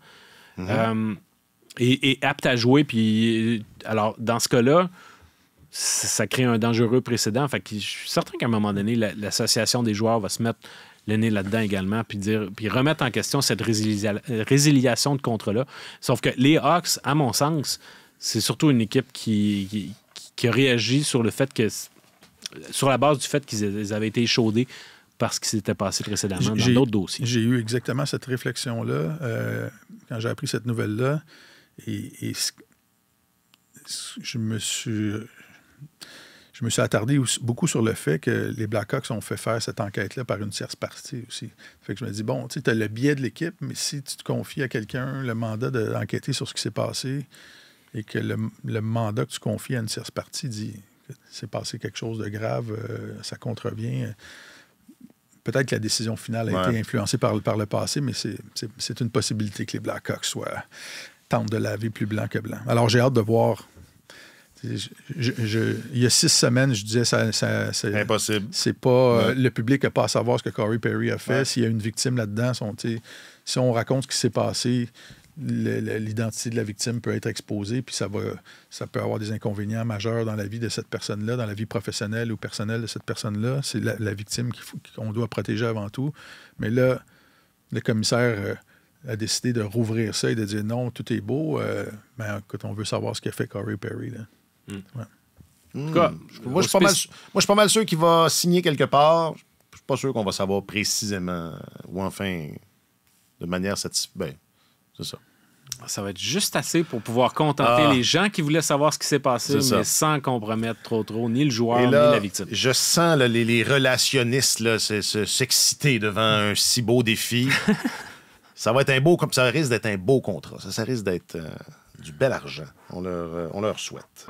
est apte à jouer. Puis, alors, dans ce cas-là, ça crée un dangereux précédent. Fait que je suis certain qu'à un moment donné, l'association des joueurs va se mettre le nez là-dedans également, puis remettre en question cette résiliation de contrat-là. Sauf que les Hawks, à mon sens, c'est surtout une équipe qui a réagi sur le fait que, sur la base du fait qu'ils avaient été échaudés par ce qui s'était passé précédemment dans d'autres dossiers. J'ai eu exactement cette réflexion-là quand j'ai appris cette nouvelle-là, et je me suis attardé beaucoup sur le fait que les Blackhawks ont fait faire cette enquête-là par une tierce partie aussi. Fait que je me dis, bon, tu sais, tu as le biais de l'équipe, mais si tu te confies à quelqu'un le mandat d'enquêter sur ce qui s'est passé et que le mandat que tu confies à une tierce partie dit que c'est passé quelque chose de grave, ça contrevient. Peut-être que la décision finale a été influencée par le passé, mais c'est une possibilité que les Blackhawks tentent de laver plus blanc que blanc. Alors, j'ai hâte de voir... il y a 6 semaines, je disais c'est impossible. C'est pas le public n'a pas à savoir ce que Corey Perry a fait. S'il y a une victime là-dedans, si on raconte ce qui s'est passé, l'identité de la victime peut être exposée, puis ça peut avoir des inconvénients majeurs dans la vie de cette personne-là, dans la vie professionnelle ou personnelle de cette personne-là. C'est la victime qu'on doit protéger avant tout. Mais là, le commissaire a décidé de rouvrir ça et de dire non, tout est beau. Écoute, on veut savoir ce qu'a fait Corey Perry, là. En tout cas, moi, je suis pas mal sûr qu'il va signer quelque part. Je suis pas sûr qu'on va savoir précisément, ou enfin, de manière satisfaisante. C'est ça. Ça va être juste assez pour pouvoir contenter les gens qui voulaient savoir ce qui s'est passé, mais sans compromettre trop ni le joueur, ni la victime. Je sens les relationnistes là, s'exciter devant un si beau défi. Ça va être ça risque d'être un beau contrat. Ça risque d'être du bel argent. On leur souhaite.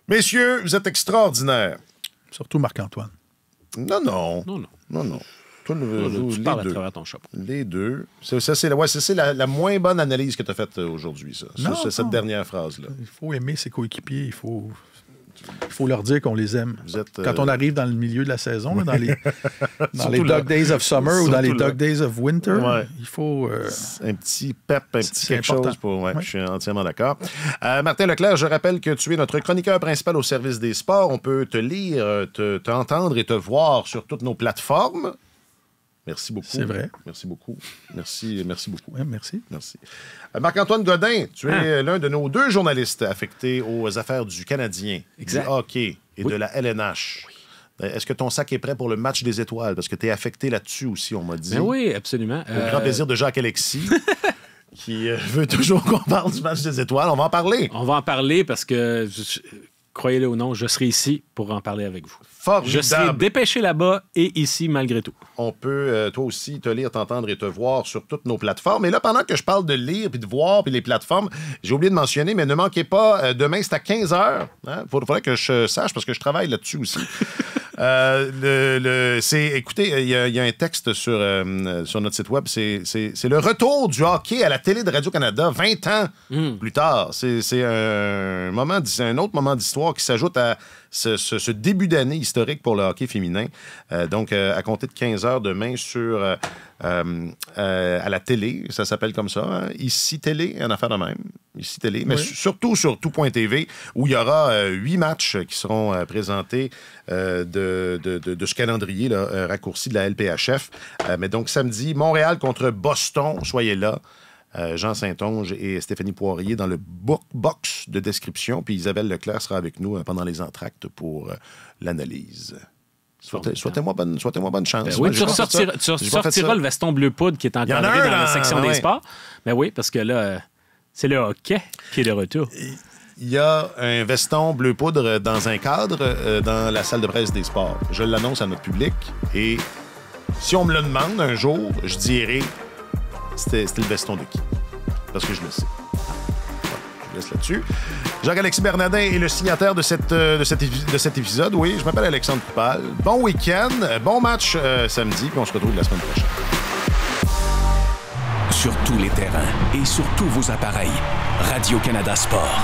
Messieurs, vous êtes extraordinaires. Surtout Marc-Antoine. Non. Toi, tu parles à travers ton chapeau. Les deux. C'est la moins bonne analyse que tu as faite aujourd'hui, ça. Cette dernière phrase-là. Il faut aimer ses coéquipiers. Il faut leur dire qu'on les aime. Quand on arrive dans le milieu de la saison, là, dans les Dog Days of Summer ou dans les Dog Days of Winter, il faut... un petit pep, un petit quelque chose. Je suis entièrement d'accord. Martin Leclerc, je rappelle que tu es notre chroniqueur principal au service des sports. On peut te lire, t'entendre et te voir sur toutes nos plateformes. Merci beaucoup. C'est vrai. Merci beaucoup. Merci beaucoup. Oui, merci. Marc-Antoine Godin, tu es l'un de nos 2 journalistes affectés aux affaires du Canadien, du hockey et de la LNH. Oui. Est-ce que ton sac est prêt pour le match des étoiles? Parce que tu es affecté là-dessus aussi, on m'a dit. Ben oui, absolument. Au grand plaisir de Jacques-Alexis, qui veut toujours qu'on parle du match des étoiles. On va en parler. On va en parler parce que... croyez-le ou non, je serai ici pour en parler avec vous. Formidable. Je serai dépêché là-bas et ici malgré tout. On peut, toi aussi, te lire, t'entendre et te voir sur toutes nos plateformes. Et là, pendant que je parle de lire, puis de voir, puis les plateformes, j'ai oublié de mentionner, mais ne manquez pas, demain, c'est à 15h. Hein? Faudrait que je sache, parce que je travaille là-dessus aussi. Écoutez, il y a un texte sur notre site web, c'est le retour du hockey à la télé de Radio-Canada 20 ans plus tard. C'est un autre moment d'histoire qui s'ajoute à ce début d'année historique pour le hockey féminin. Donc, à compter de 15h demain à la télé, ça s'appelle comme ça, hein? Ici Télé, une affaire de même. Ici Télé, mais surtout sur tout.tv, où il y aura 8 matchs qui seront présentés de ce calendrier là, raccourci de la LPHF. Mais donc, samedi, Montréal contre Boston, soyez là. Jean Saint-Onge et Stéphanie Poirier dans le box de description. Puis Isabelle Leclerc sera avec nous pendant les entractes pour l'analyse. Souhaitez-moi bonne chance. Oui, tu sortiras le veston bleu poudre qui est encadré dans la section des sports. Mais oui, parce que là, c'est le hockey qui est de retour. Il y a un veston bleu poudre dans un cadre dans la salle de presse des sports. Je l'annonce à notre public. Et si on me le demande un jour, je dirai... C'était le veston de qui? Parce que je le sais. Voilà, je laisse là-dessus. Jacques-Alexis Bernardin est le signataire de cet épisode. Oui, je m'appelle Alexandre Poupal. Bon week-end, bon match samedi, puis on se retrouve la semaine prochaine. Sur tous les terrains et sur tous vos appareils, Radio-Canada Sport.